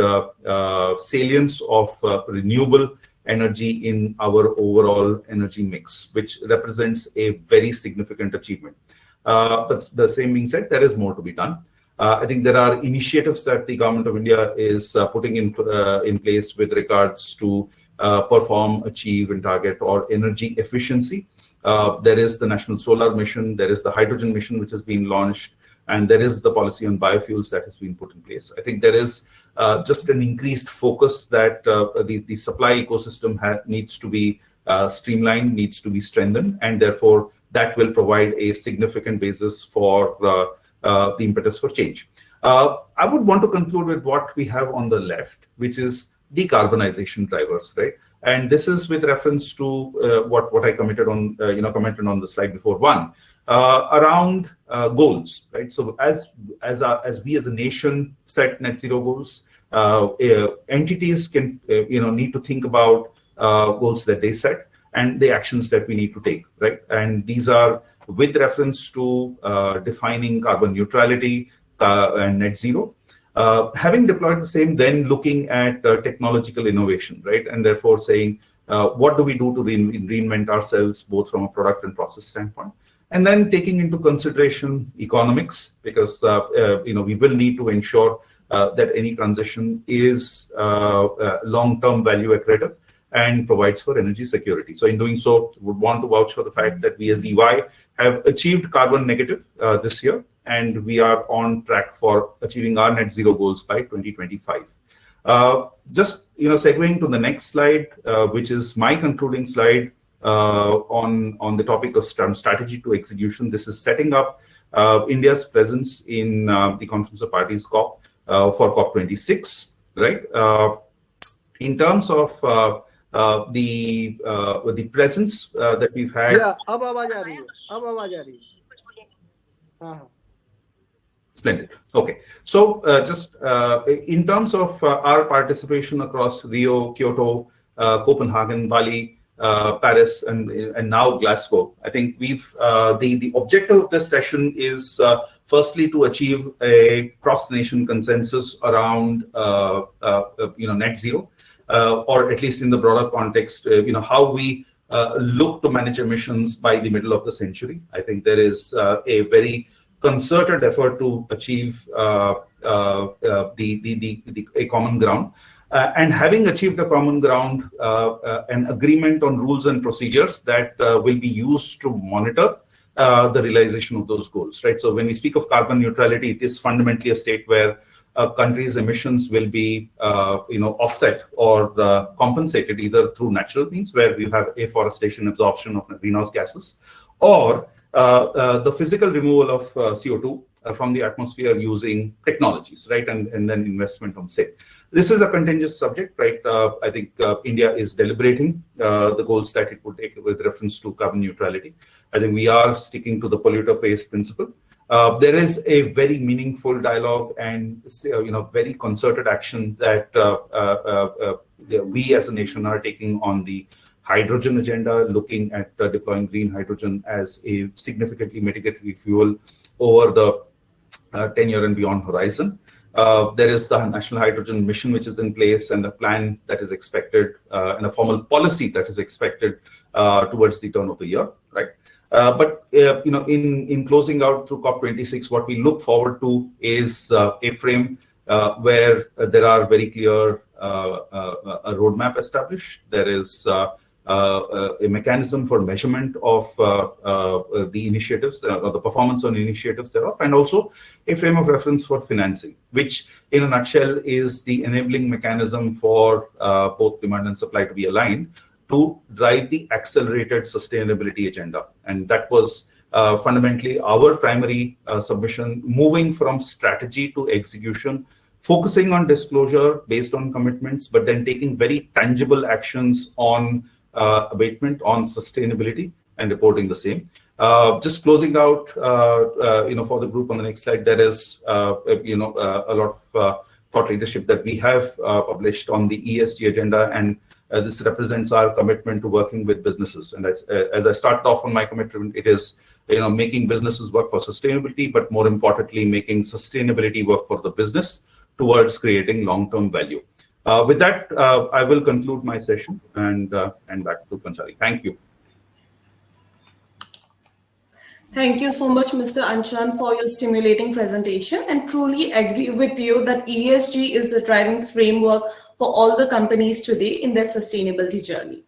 salience of renewable energy in our overall energy mix, which represents a very significant achievement. But the same being said, there is more to be done. I think there are initiatives that the government of India is putting in place with regards to perform, achieve, and target or energy efficiency. There is the National Solar Mission, there is the Hydrogen Mission, which has been launched, and there is the policy on biofuels that has been put in place. I think there is just an increased focus that the supply ecosystem needs to be streamlined, needs to be strengthened, and therefore that will provide a significant basis for the impetus for change. I would want to conclude with what we have on the left, which is decarbonization drivers, right? And this is with reference to what I commented on the slide before one, around goals, right? So as we as a nation set net zero goals, entities can need to think about goals that they set and the actions that we need to take, right? And these are with reference to defining carbon neutrality and net zero. Having deployed the same, then looking at technological innovation, right? And therefore saying, what do we do to reinvent ourselves, both from a product and process standpoint? And then taking into consideration economics, because we will need to ensure that any transition is long-term value accretive and provides for energy security. So in doing so, would want to vouch for the fact that we as EY have achieved carbon negative this year, and we are on track for achieving our net zero goals by 2025. Just segueing to the next slide, which is my concluding slide on the topic of strategy to execution. This is setting up India's presence in the Conference of Parties COP for COP26, right? In terms of the presence that we've had. Yeah, अब आवाज आ रही है. हाँ. Splendid. Okay. So just in terms of our participation across Rio, Kyoto, Copenhagen, Bali, Paris, and now Glasgow, I think we've the objective of this session is firstly to achieve a cross-nation consensus around net zero, or at least in the broader context, how we look to manage emissions by the middle of the century. I think there is a very concerted effort to achieve a common ground. And having achieved a common ground, an agreement on rules and procedures that will be used to monitor the realization of those goals, right? So when we speak of carbon neutrality, it is fundamentally a state where a country's emissions will be offset or compensated either through natural means, where you have afforestation, absorption of greenhouse gases, or the physical removal of CO2 from the atmosphere using technologies, right? And then investment on same. This is a contentious subject, right? I think India is deliberating the goals that it would take with reference to carbon neutrality. I think we are sticking to the polluter pays principle. There is a very meaningful dialogue and very concerted action that we as a nation are taking on the hydrogen agenda, looking at deploying green hydrogen as a significantly mitigatory fuel over the 10-year and beyond horizon. There is the National Hydrogen Mission, which is in place, and a plan that is expected, and a formal policy that is expected towards the turn of the year, right? But in closing out through COP26, what we look forward to is a frame where there are very clear a roadmap established. There is a mechanism for measurement of the initiatives, or the performance on initiatives thereof, and also a frame of reference for financing, which in a nutshell is the enabling mechanism for both demand and supply to be aligned to drive the accelerated sustainability agenda. And that was fundamentally our primary submission, moving from strategy to execution, focusing on disclosure based on commitments, but then taking very tangible actions on abatement, on sustainability, and reporting the same. Just closing out, for the group on the next slide, there is a lot of thought leadership that we have published on the ESG agenda, and this represents our commitment to working with businesses. And as I started off on my commitment, it is making businesses work for sustainability, but more importantly, making sustainability work for the business towards creating long-term value. With that, I will conclude my session and back to Panchali. Thank you. Thank you so much, Mr. Anshan, for your stimulating presentation, and truly agree with you that ESG is the driving framework for all the companies today in their sustainability journey.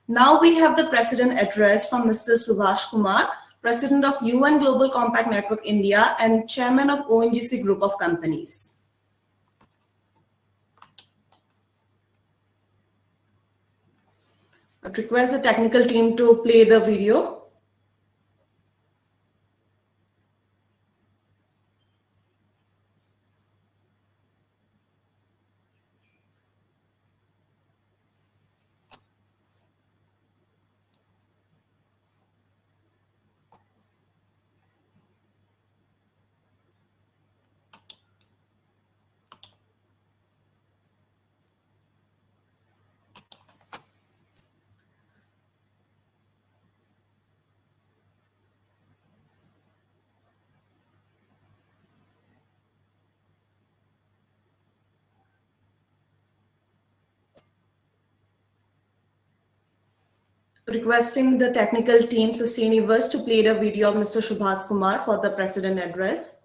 Now we have the President address from Mr. Subhash Kumar, President of UN Global Compact Network India and Chairman of ONGC Group of Companies. I'd request the technical team to play the video. Requesting the technical team Sustainiverse to play the video of Mr. Subhas Kumar for the President address.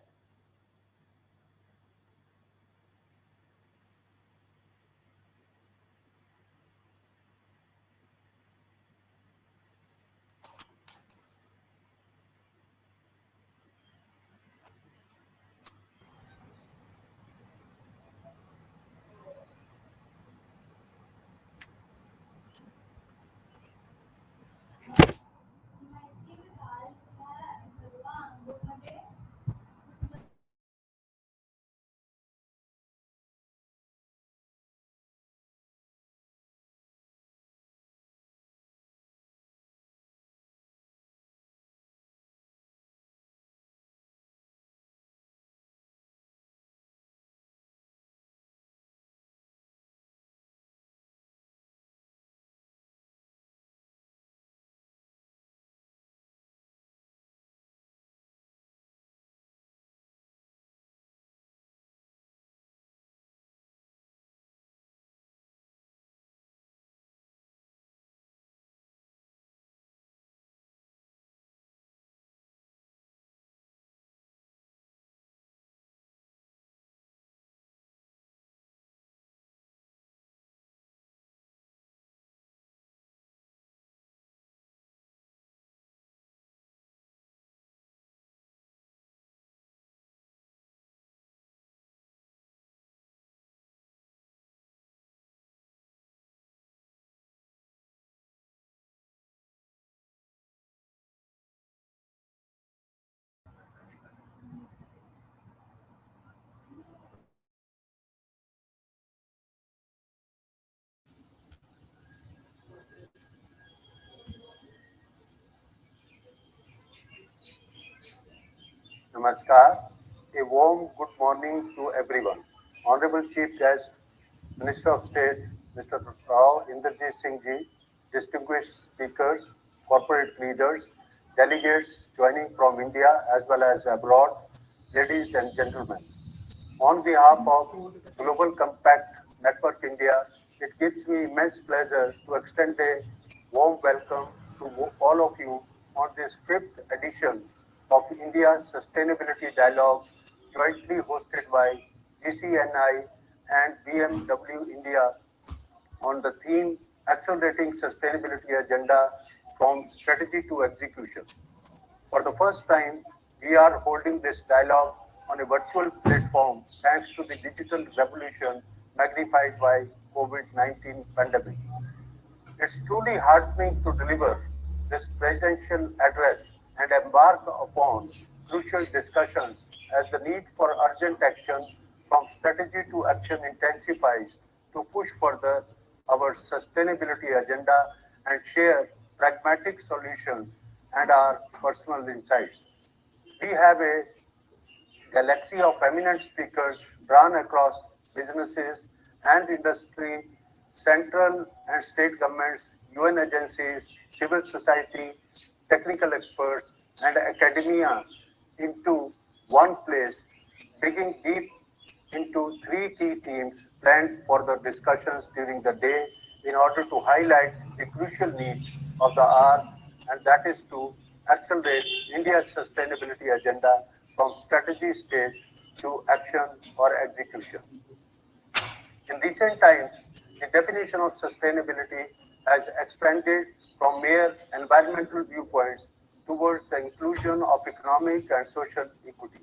Namaskar. A warm good morning to everyone. Honorable Chief Guest, Minister of State, Mr. Rao Inderjit Singh Ji, distinguished speakers, corporate leaders, delegates joining from India as well as abroad, ladies and gentlemen. On behalf of Global Compact Network India, it gives me immense pleasure to extend a warm welcome to all of you on this fifth edition of India's Sustainability Dialogue, jointly hosted by GCNI and BMW India on the theme Accelerating Sustainability Agenda from Strategy to Execution. For the first time, we are holding this dialogue on a virtual platform thanks to the digital revolution magnified by COVID-19 pandemic. It's truly heartening to deliver this presidential address and embark upon crucial discussions as the need for urgent action from strategy to action intensifies to push further our sustainability agenda and share pragmatic solutions and our personal insights. We have a galaxy of eminent speakers drawn across businesses and industry, central and state governments, UN agencies, civil society, technical experts, and academia into one place, digging deep into three key themes planned for the discussions during the day in order to highlight the crucial need of the hour, and that is to accelerate India's sustainability agenda from strategy stage to action or execution. In recent times, the definition of sustainability has expanded from mere environmental viewpoints towards the inclusion of economic and social equity.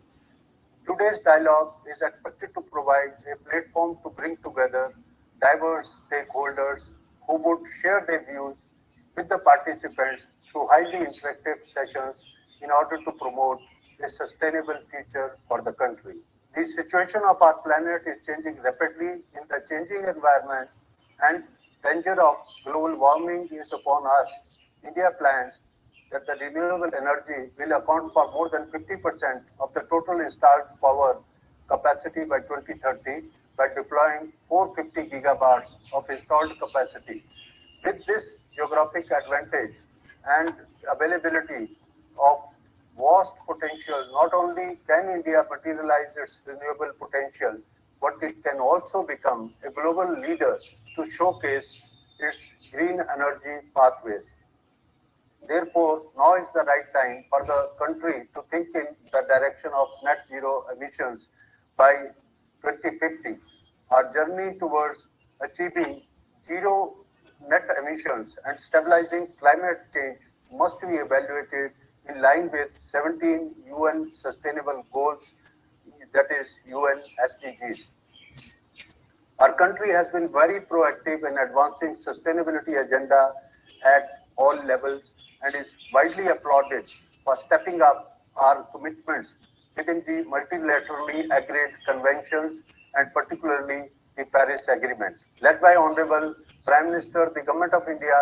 Today's dialogue is expected to provide a platform to bring together diverse stakeholders who would share their views with the participants through highly interactive sessions in order to promote a sustainable future for the country. The situation of our planet is changing rapidly in the changing environment, and danger of global warming is upon us. India plans that the renewable energy will account for more than 50% of the total installed power capacity by 2030 by deploying 450 gigawatts of installed capacity. With this geographic advantage and availability of vast potential, not only can India materialize its renewable potential, but it can also become a global leader to showcase its green energy pathways. Therefore, now is the right time for the country to think in the direction of net zero emissions by 2050. Our journey towards achieving zero net emissions and stabilizing climate change must be evaluated in line with 17 UN Sustainable Goals, that is UN SDGs. Our country has been very proactive in advancing sustainability agenda at all levels and is widely applauded for stepping up our commitments within the multilaterally agreed conventions and particularly the Paris Agreement. Led by Honorable Prime Minister, the Government of India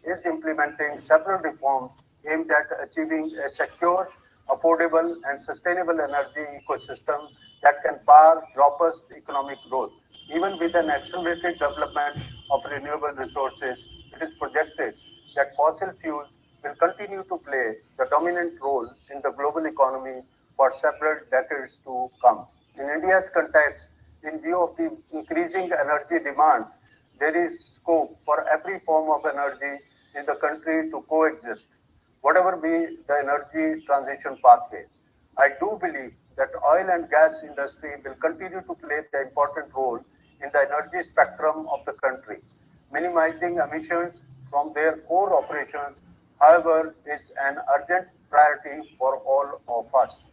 is implementing several reforms aimed at achieving a secure, affordable and sustainable energy ecosystem that can power robust economic growth. Even with an accelerated development of renewable resources, it is projected that fossil fuels will continue to play the dominant role in the global economy for several decades to come. In India's context, in view of the increasing energy demand, there is scope for every form of energy in the country to coexist, whatever be the energy transition pathway. I do believe that oil and gas industry will continue to play the important role in the energy spectrum of the country. Minimizing emissions from their core operations, however, is an urgent priority for all of us.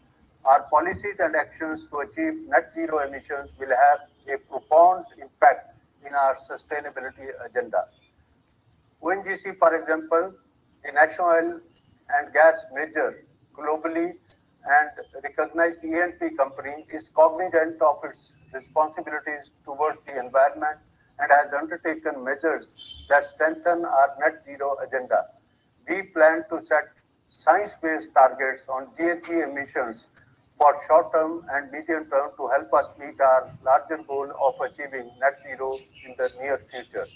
Our policies and actions to achieve net zero emissions will have a profound impact in our sustainability agenda. ONGC, for example, the national oil and gas major globally and recognized E&P company, is cognizant of its responsibilities towards the environment and has undertaken measures that strengthen our net zero agenda. We plan to set science-based targets on GHG emissions for short-term and medium-term to help us meet our larger goal of achieving net zero in the near future.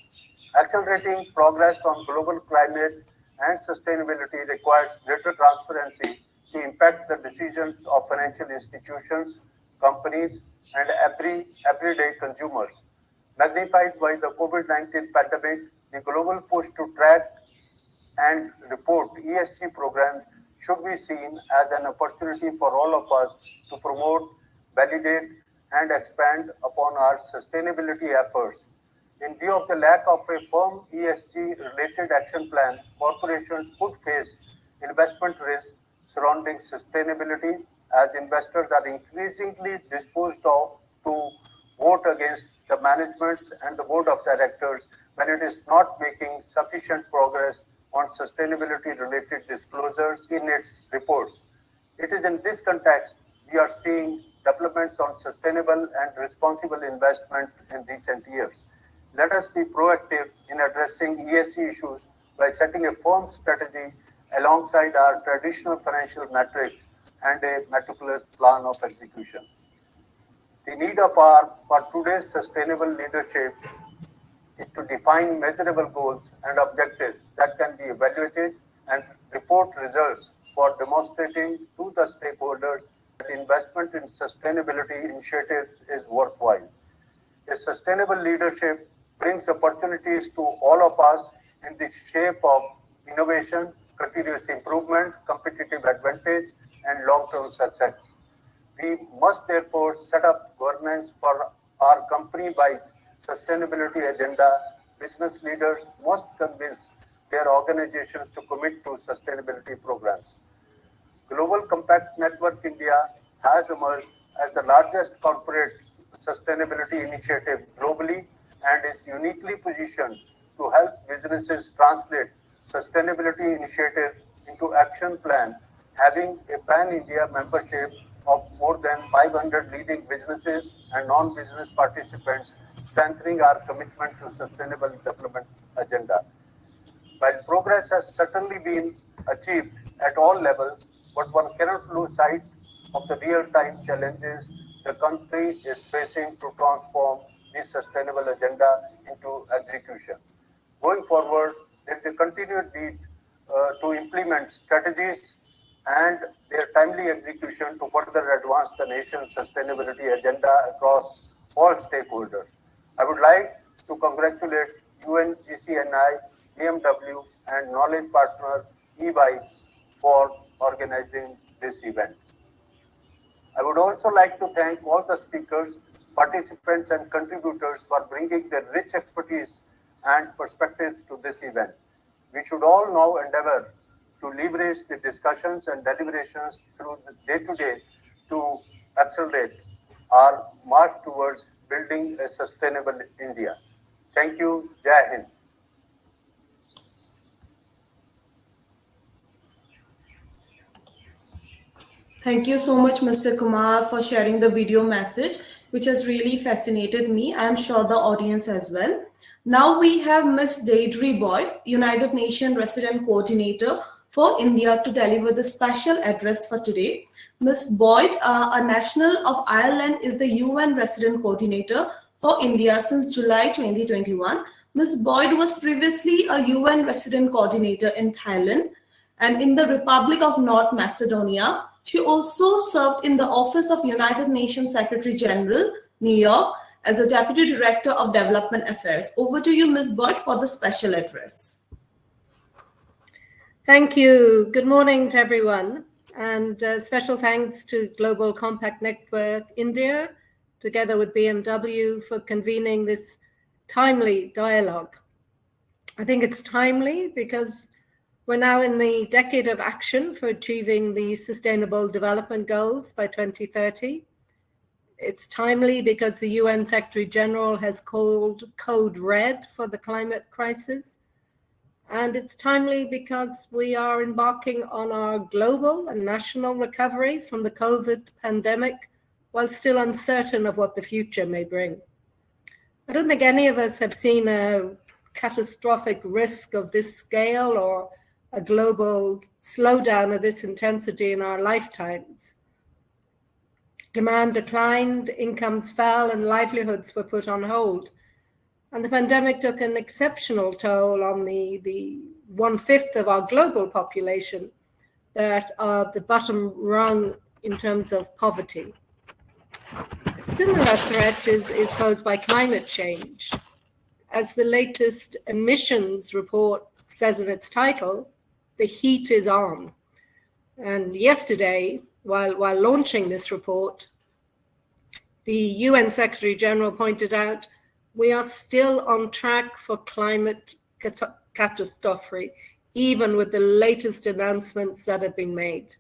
Accelerating progress on global climate and sustainability requires greater transparency to impact the decisions of financial institutions, companies, and everyday consumers. Magnified by the COVID-19 pandemic, the global push to track and report ESG programs should be seen as an opportunity for all of us to promote, validate, and expand upon our sustainability efforts. In view of the lack of a firm ESG related action plan, corporations could face investment risk surrounding sustainability as investors are increasingly disposed of to vote against the managements and the board of directors when it is not making sufficient progress on sustainability related disclosures in its reports. It is in this context we are seeing developments on sustainable and responsible investment in recent years. Let us be proactive in addressing ESG issues by setting a firm strategy alongside our traditional financial metrics and a meticulous plan of execution. The need for today's sustainable leadership is to define measurable goals and objectives that can be evaluated and report results for demonstrating to the stakeholders that investment in sustainability initiatives is worthwhile. A sustainable leadership brings opportunities to all of us in the shape of innovation, continuous improvement, competitive advantage, and long-term success. We must therefore set up governance for our company by sustainability agenda. Business leaders must convince their organizations to commit to sustainability programs. Global Compact Network India has emerged as the largest corporate sustainability initiative globally and is uniquely positioned to help businesses translate sustainability initiatives into action plan, having a pan-India membership of more than 500 leading businesses and non-business participants, strengthening our commitment to sustainable development agenda. While progress has certainly been achieved at all levels, but one cannot lose sight of the real-time challenges the country is facing to transform this sustainable agenda into execution. Going forward, there is a continued need to implement strategies and their timely execution to further advance the nation's sustainability agenda across all stakeholders. I would like to congratulate UNGCNI, BMW, and Knowledge Partner EY for organizing this event. I would also like to thank all the speakers, participants and contributors for bringing their rich expertise and perspectives to this event. We should all now endeavor to leverage the discussions and deliberations through the day-to-day to accelerate our march towards building a sustainable India. Thank you. Jai Hind. Thank you so much, Mr. Kumar, for sharing the video message, which has really fascinated me. I'm sure the audience as well. Now we have Ms. Deirdre Boyd, United Nations Resident Coordinator for India, to deliver the special address for today. Ms. Boyd, a national of Ireland, is the UN Resident Coordinator for India since July 2021. Ms. Boyd was previously a UN Resident Coordinator in Thailand and in the Republic of North Macedonia. She also served in the Office of United Nations Secretary General, New York, as a Deputy Director of Development Affairs. Over to you, Ms. Boyd, for the special address. Thank you. Good morning to everyone. And special thanks to Global Compact Network India, together with BMW, for convening this timely dialogue. I think it's timely because we're now in the decade of action for achieving the Sustainable Development Goals by 2030. It's timely because the UN Secretary General has called Code Red for the climate crisis. And it's timely because we are embarking on our global and national recovery from the COVID pandemic while still uncertain of what the future may bring. I don't think any of us have seen a catastrophic risk of this scale or a global slowdown of this intensity in our lifetimes. Demand declined, incomes fell, and livelihoods were put on hold. And the pandemic took an exceptional toll on the 1/5 of our global population that are the bottom rung in terms of poverty. A similar threat is posed by climate change. As the latest emissions report says in its title, the heat is on. And yesterday, while launching this report, the UN Secretary General pointed out we are still on track for climate catastrophe, even with the latest announcements that have been made.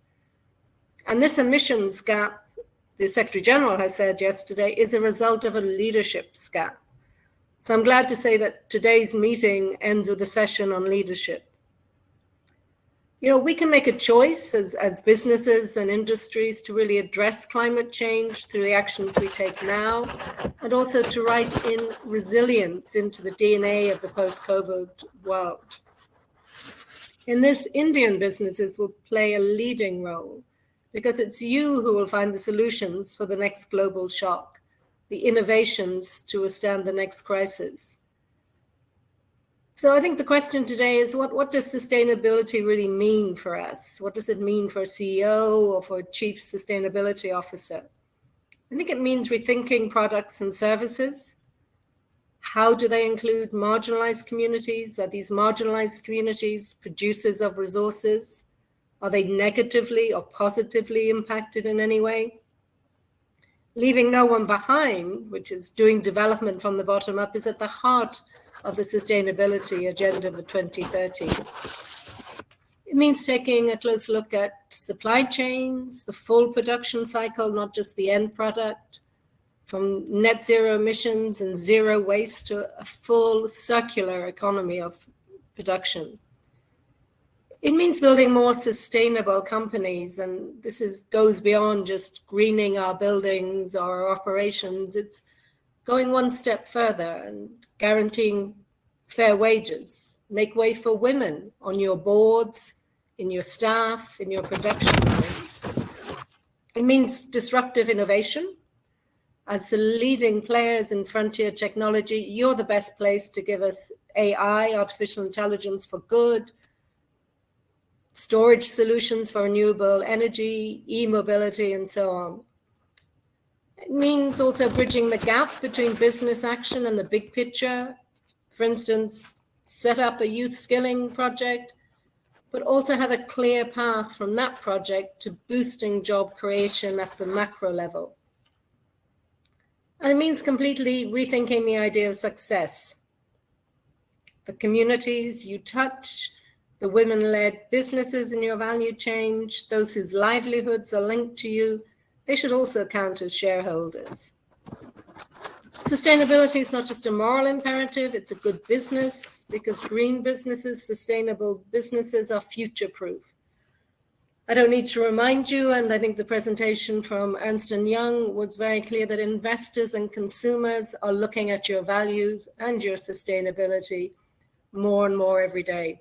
And this emissions gap, the Secretary General has said yesterday, is a result of a leadership gap. So I'm glad to say that today's meeting ends with a session on leadership. You know, we can make a choice as businesses and industries to really address climate change through the actions we take now, and also to write in resilience into the DNA of the post-COVID world. In this, Indian businesses will play a leading role because it's you who will find the solutions for the next global shock, the innovations to withstand the next crisis. So I think the question today is what does sustainability really mean for us? What does it mean for a CEO or for a chief sustainability officer? I think it means rethinking products and services. How do they include marginalized communities? Are these marginalized communities producers of resources? Are they negatively or positively impacted in any way? Leaving no one behind, which is doing development from the bottom up, is at the heart of the sustainability agenda for 2030. It means taking a close look at supply chains, the full production cycle, not just the end product, from net zero emissions and zero waste to a full circular economy of production. It means building more sustainable companies, and this goes beyond just greening our buildings or our operations. It's going one step further and guaranteeing fair wages, make way for women on your boards, in your staff, in your production lines. It means disruptive innovation. As the leading players in frontier technology, you're the best place to give us AI, artificial intelligence for good, storage solutions for renewable energy, e-mobility, and so on. It means also bridging the gap between business action and the big picture. For instance, set up a youth skilling project, but also have a clear path from that project to boosting job creation at the macro level. And it means completely rethinking the idea of success. The communities you touch, the women-led businesses in your value chain, those whose livelihoods are linked to you, they should also count as shareholders. Sustainability is not just a moral imperative, it's a good business, because green businesses, sustainable businesses are future-proof. I don't need to remind you, and I think the presentation from Ernst & Young was very clear, that investors and consumers are looking at your values and your sustainability more and more every day.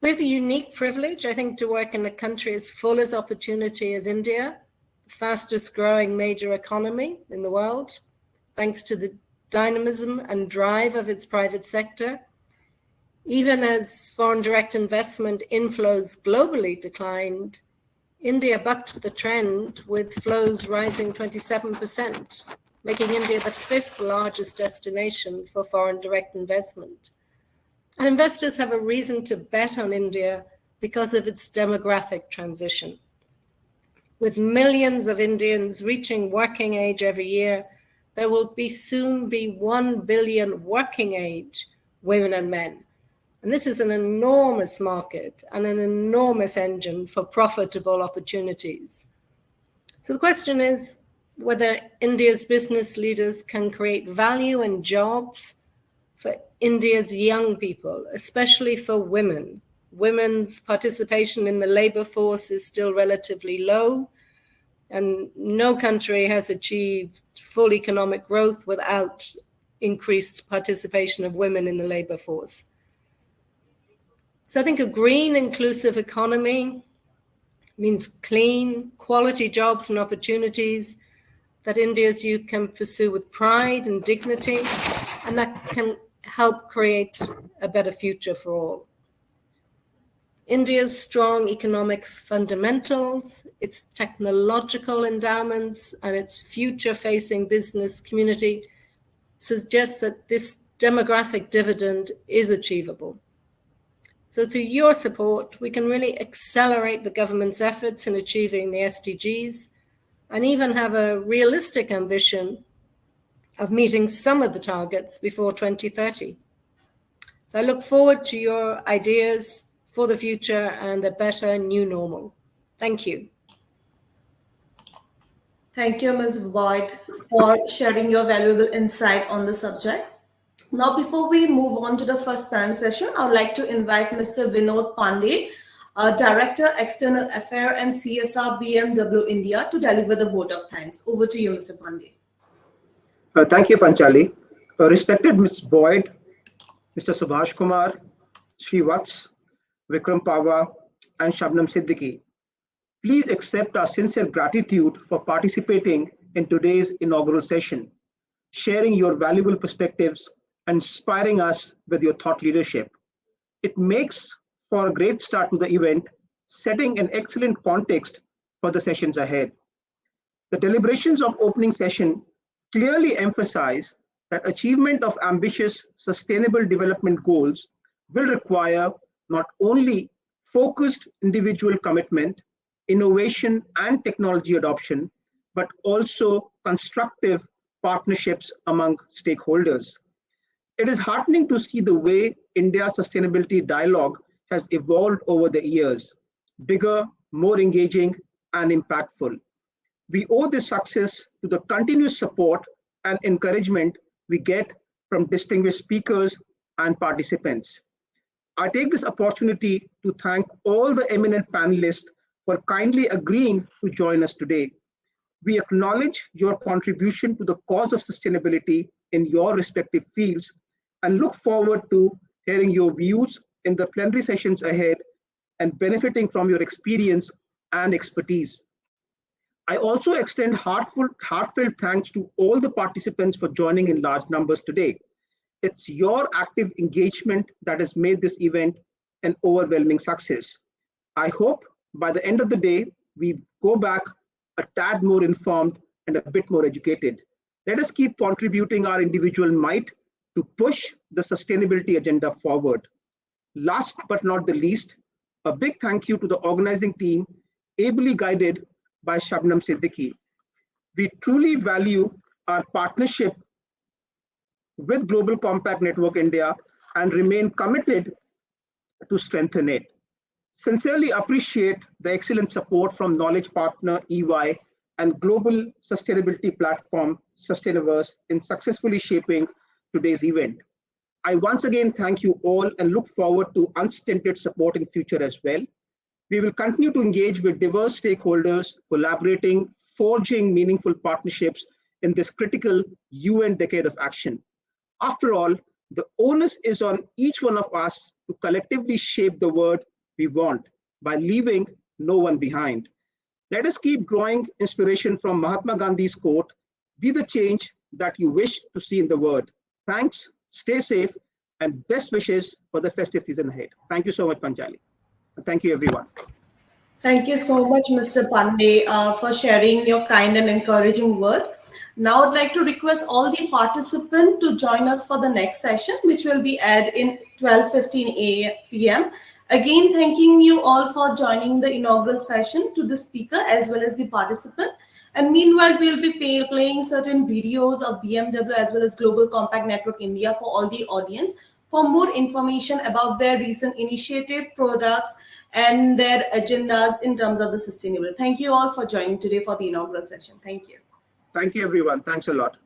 We have the unique privilege, I think, to work in a country as full as opportunity as India, the fastest growing major economy in the world, thanks to the dynamism and drive of its private sector. Even as foreign direct investment inflows globally declined, India bucked the trend with flows rising 27%, making India the 5th largest destination for foreign direct investment. And investors have a reason to bet on India because of its demographic transition. With millions of Indians reaching working age every year, there will soon be 1 billion working age women and men. And this is an enormous market and an enormous engine for profitable opportunities. So the question is whether India's business leaders can create value and jobs for India's young people, especially for women. Women's participation in the labor force is still relatively low, and no country has achieved full economic growth without increased participation of women in the labor force. So I think a green, inclusive economy means clean, quality jobs and opportunities that India's youth can pursue with pride and dignity, and that can help create a better future for all. India's strong economic fundamentals, its technological endowments, and its future-facing business community suggest that this demographic dividend is achievable. So through your support, we can really accelerate the government's efforts in achieving the SDGs and even have a realistic ambition of meeting some of the targets before 2030. So I look forward to your ideas for the future and a better new normal. Thank you. Thank you, Ms. Boyd, for sharing your valuable insight on the subject. Now, before we move on to the first panel session, I would like to invite Mr. Vinod Pandey, Director, External Affairs and CSR, BMW India, to deliver the vote of thanks. Over to you, Mr. Pandey. Thank you, Panchali. Respected Ms. Boyd, Mr. Subhash Kumar, Sri Vats, Vikram Pava, and Shabnam Siddiqui, please accept our sincere gratitude for participating in today's inaugural session, sharing your valuable perspectives, and inspiring us with your thought leadership. It makes for a great start to the event, setting an excellent context for the sessions ahead. The deliberations of opening session clearly emphasize that achievement of ambitious sustainable development goals will require not only focused individual commitment, innovation and technology adoption, but also constructive partnerships among stakeholders. It is heartening to see the way India's sustainability dialogue has evolved over the years, bigger, more engaging, and impactful. We owe this success to the continuous support and encouragement we get from distinguished speakers and participants. I take this opportunity to thank all the eminent panelists for kindly agreeing to join us today. We acknowledge your contribution to the cause of sustainability in your respective fields and look forward to hearing your views in the plenary sessions ahead and benefiting from your experience and expertise. I also extend heartfelt thanks to all the participants for joining in large numbers today. It's your active engagement that has made this event an overwhelming success. I hope by the end of the day, we go back a tad more informed and a bit more educated. Let us keep contributing our individual might to push the sustainability agenda forward. Last but not the least, a big thank you to the organizing team, ably guided by Shabnam Siddiqui. We truly value our partnership with Global Compact Network India and remain committed to strengthen it. Sincerely appreciate the excellent support from knowledge partner EY and global sustainability platform Sustainaverse in successfully shaping today's event. I once again thank you all and look forward to unstinted support in future as well. We will continue to engage with diverse stakeholders, collaborating, forging meaningful partnerships in this critical UN decade of action. After all, the onus is on each one of us to collectively shape the world we want by leaving no one behind. Let us keep drawing inspiration from Mahatma Gandhi's quote, "Be the change that you wish to see in the world." Thanks, stay safe, and best wishes for the festive season ahead. Thank you so much, Panchali. Thank you, everyone. Thank you so much, Mr. Pandey, for sharing your kind and encouraging word. Now I'd like to request all the participants to join us for the next session, which will be at in 12:15 p.m. Again, thanking you all for joining the inaugural session, to the speaker as well as the participant. And meanwhile, we'll be playing certain videos of BMW as well as Global Compact Network India for all the audience for more information about their recent initiative, products, and their agendas in terms of the sustainable. Thank you all for joining today for the inaugural session. Thank you. Thank you, everyone. Thanks a lot.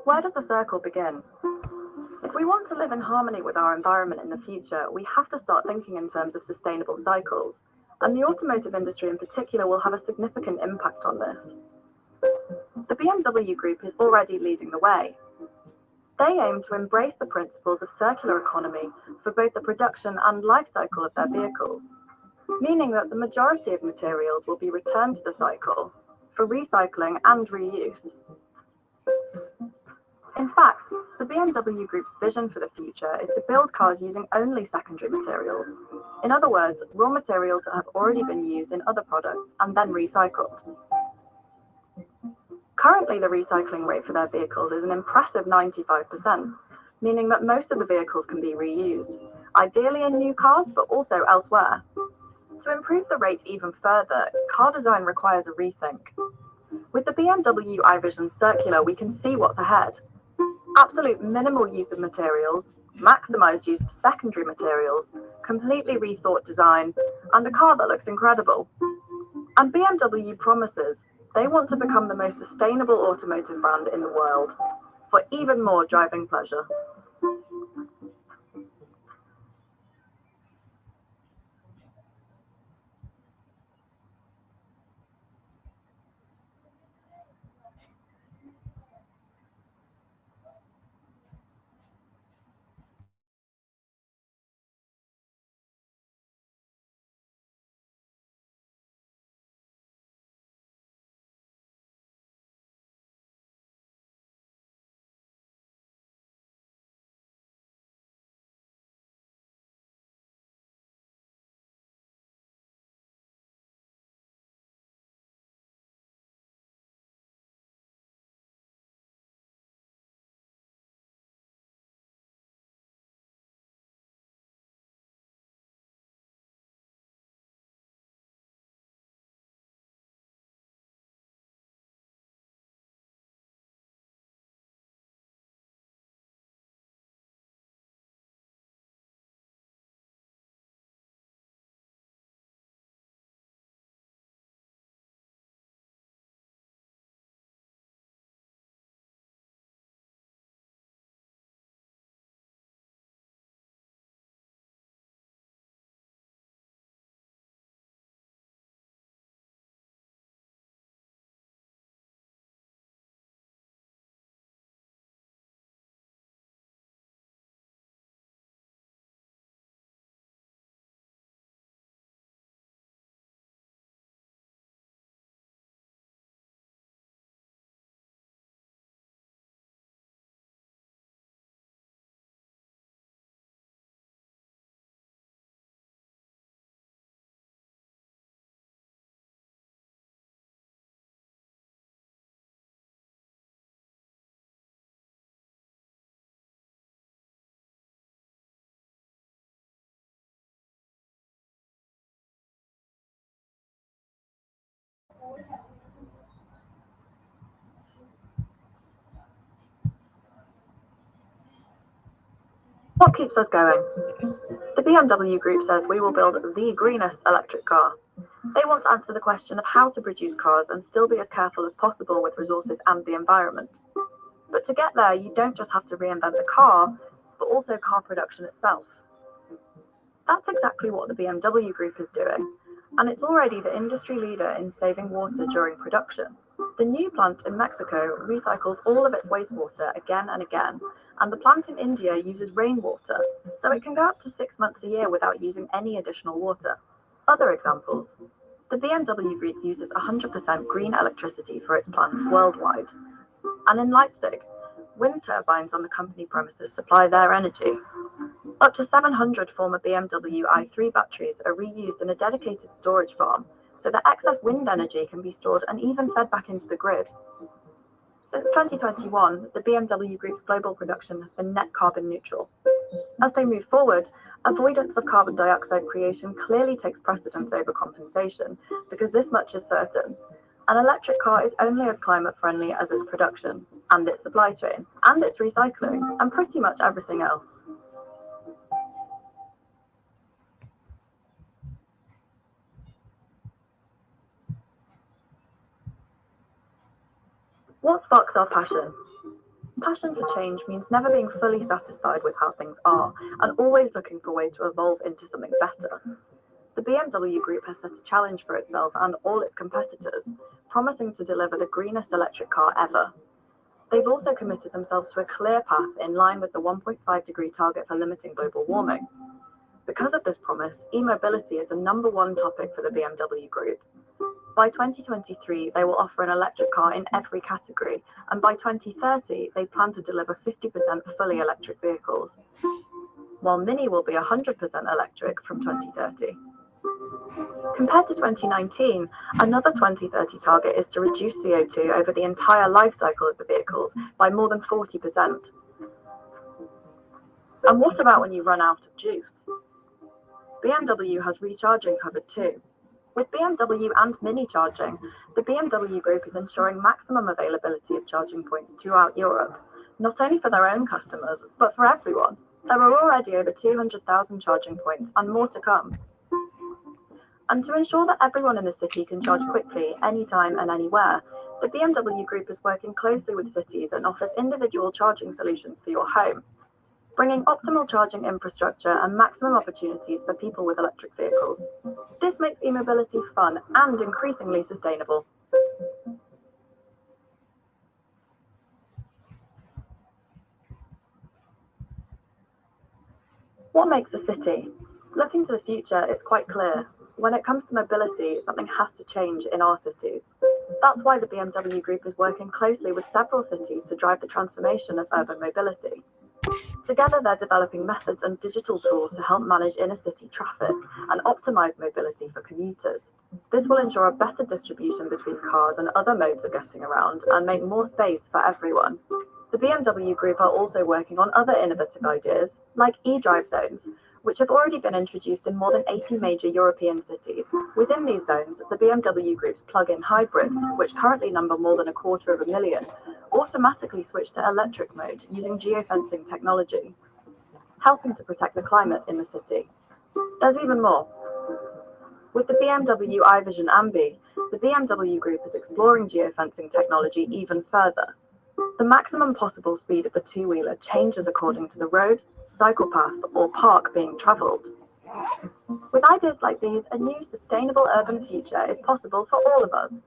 Where does the circle begin? If we want to live in harmony with our environment in the future, we have to start thinking in terms of sustainable cycles, and the automotive industry in particular will have a significant impact on this. The BMW Group is already leading the way. They aim to embrace the principles of circular economy for both the production and life cycle of their vehicles, meaning that the majority of materials will be returned to the cycle for recycling and reuse. In fact, the BMW Group's vision for the future is to build cars using only secondary materials. In other words, raw materials that have already been used in other products and then recycled. Currently, the recycling rate for their vehicles is an impressive 95%, meaning that most of the vehicles can be reused, ideally in new cars, but also elsewhere. To improve the rate even further, car design requires a rethink. With the BMW iVision Circular, we can see what's ahead. Absolute minimal use of materials, maximized use of secondary materials, completely rethought design, and a car that looks incredible. And BMW promises they want to become the most sustainable automotive brand in the world, for even more driving pleasure. What keeps us going? The BMW Group says we will build the greenest electric car. They want to answer the question of how to produce cars and still be as careful as possible with resources and the environment. But to get there, you don't just have to reinvent the car, but also car production itself. That's exactly what the BMW Group is doing, and it's already the industry leader in saving water during production. The new plant in Mexico recycles all of its wastewater again and again, and the plant in India uses rainwater, so it can go up to 6 months a year without using any additional water. Other examples. The BMW Group uses 100% green electricity for its plants worldwide. And in Leipzig, wind turbines on the company premises supply their energy. Up to 700 former BMW i3 batteries are reused in a dedicated storage farm, so that excess wind energy can be stored and even fed back into the grid. Since 2021, the BMW Group's global production has been net carbon neutral. As they move forward, avoidance of carbon dioxide creation clearly takes precedence over compensation, because this much is certain. An electric car is only as climate friendly as its production, and its supply chain, and its recycling, and pretty much everything else. What sparks our passion? Passion for change means never being fully satisfied with how things are, and always looking for ways to evolve into something better. The BMW Group has set a challenge for itself and all its competitors, promising to deliver the greenest electric car ever. They've also committed themselves to a clear path in line with the 1.5-degree target for limiting global warming. Because of this promise, e-mobility is the #1 topic for the BMW Group. By 2023, they will offer an electric car in every category, and by 2030, they plan to deliver 50% fully electric vehicles, while Mini will be 100% electric from 2030. Compared to 2019, another 2030 target is to reduce CO2 over the entire life cycle of the vehicles by more than 40%. And what about when you run out of juice? BMW has recharging covered too. With BMW and Mini charging, the BMW Group is ensuring maximum availability of charging points throughout Europe, not only for their own customers, but for everyone. There are already over 200,000 charging points and more to come. And to ensure that everyone in the city can charge quickly, anytime and anywhere, the BMW Group is working closely with cities and offers individual charging solutions for your home, bringing optimal charging infrastructure and maximum opportunities for people with electric vehicles. This makes e-mobility fun and increasingly sustainable. What makes a city? Looking to the future, it's quite clear. When it comes to mobility, something has to change in our cities. That's why the BMW Group is working closely with several cities to drive the transformation of urban mobility. Together, they're developing methods and digital tools to help manage inner-city traffic and optimize mobility for commuters. This will ensure a better distribution between cars and other modes of getting around and make more space for everyone. The BMW Group are also working on other innovative ideas, like e-drive zones, which have already been introduced in more than 80 major European cities. Within these zones, the BMW Group's plug-in hybrids, which currently number more than 250,000, automatically switch to electric mode using geofencing technology, helping to protect the climate in the city. There's even more. With the BMW iVision Ambi, the BMW Group is exploring geofencing technology even further. The maximum possible speed of the two-wheeler changes according to the road, cycle path, or park being travelled. With ideas like these, a new sustainable urban future is possible for all of us.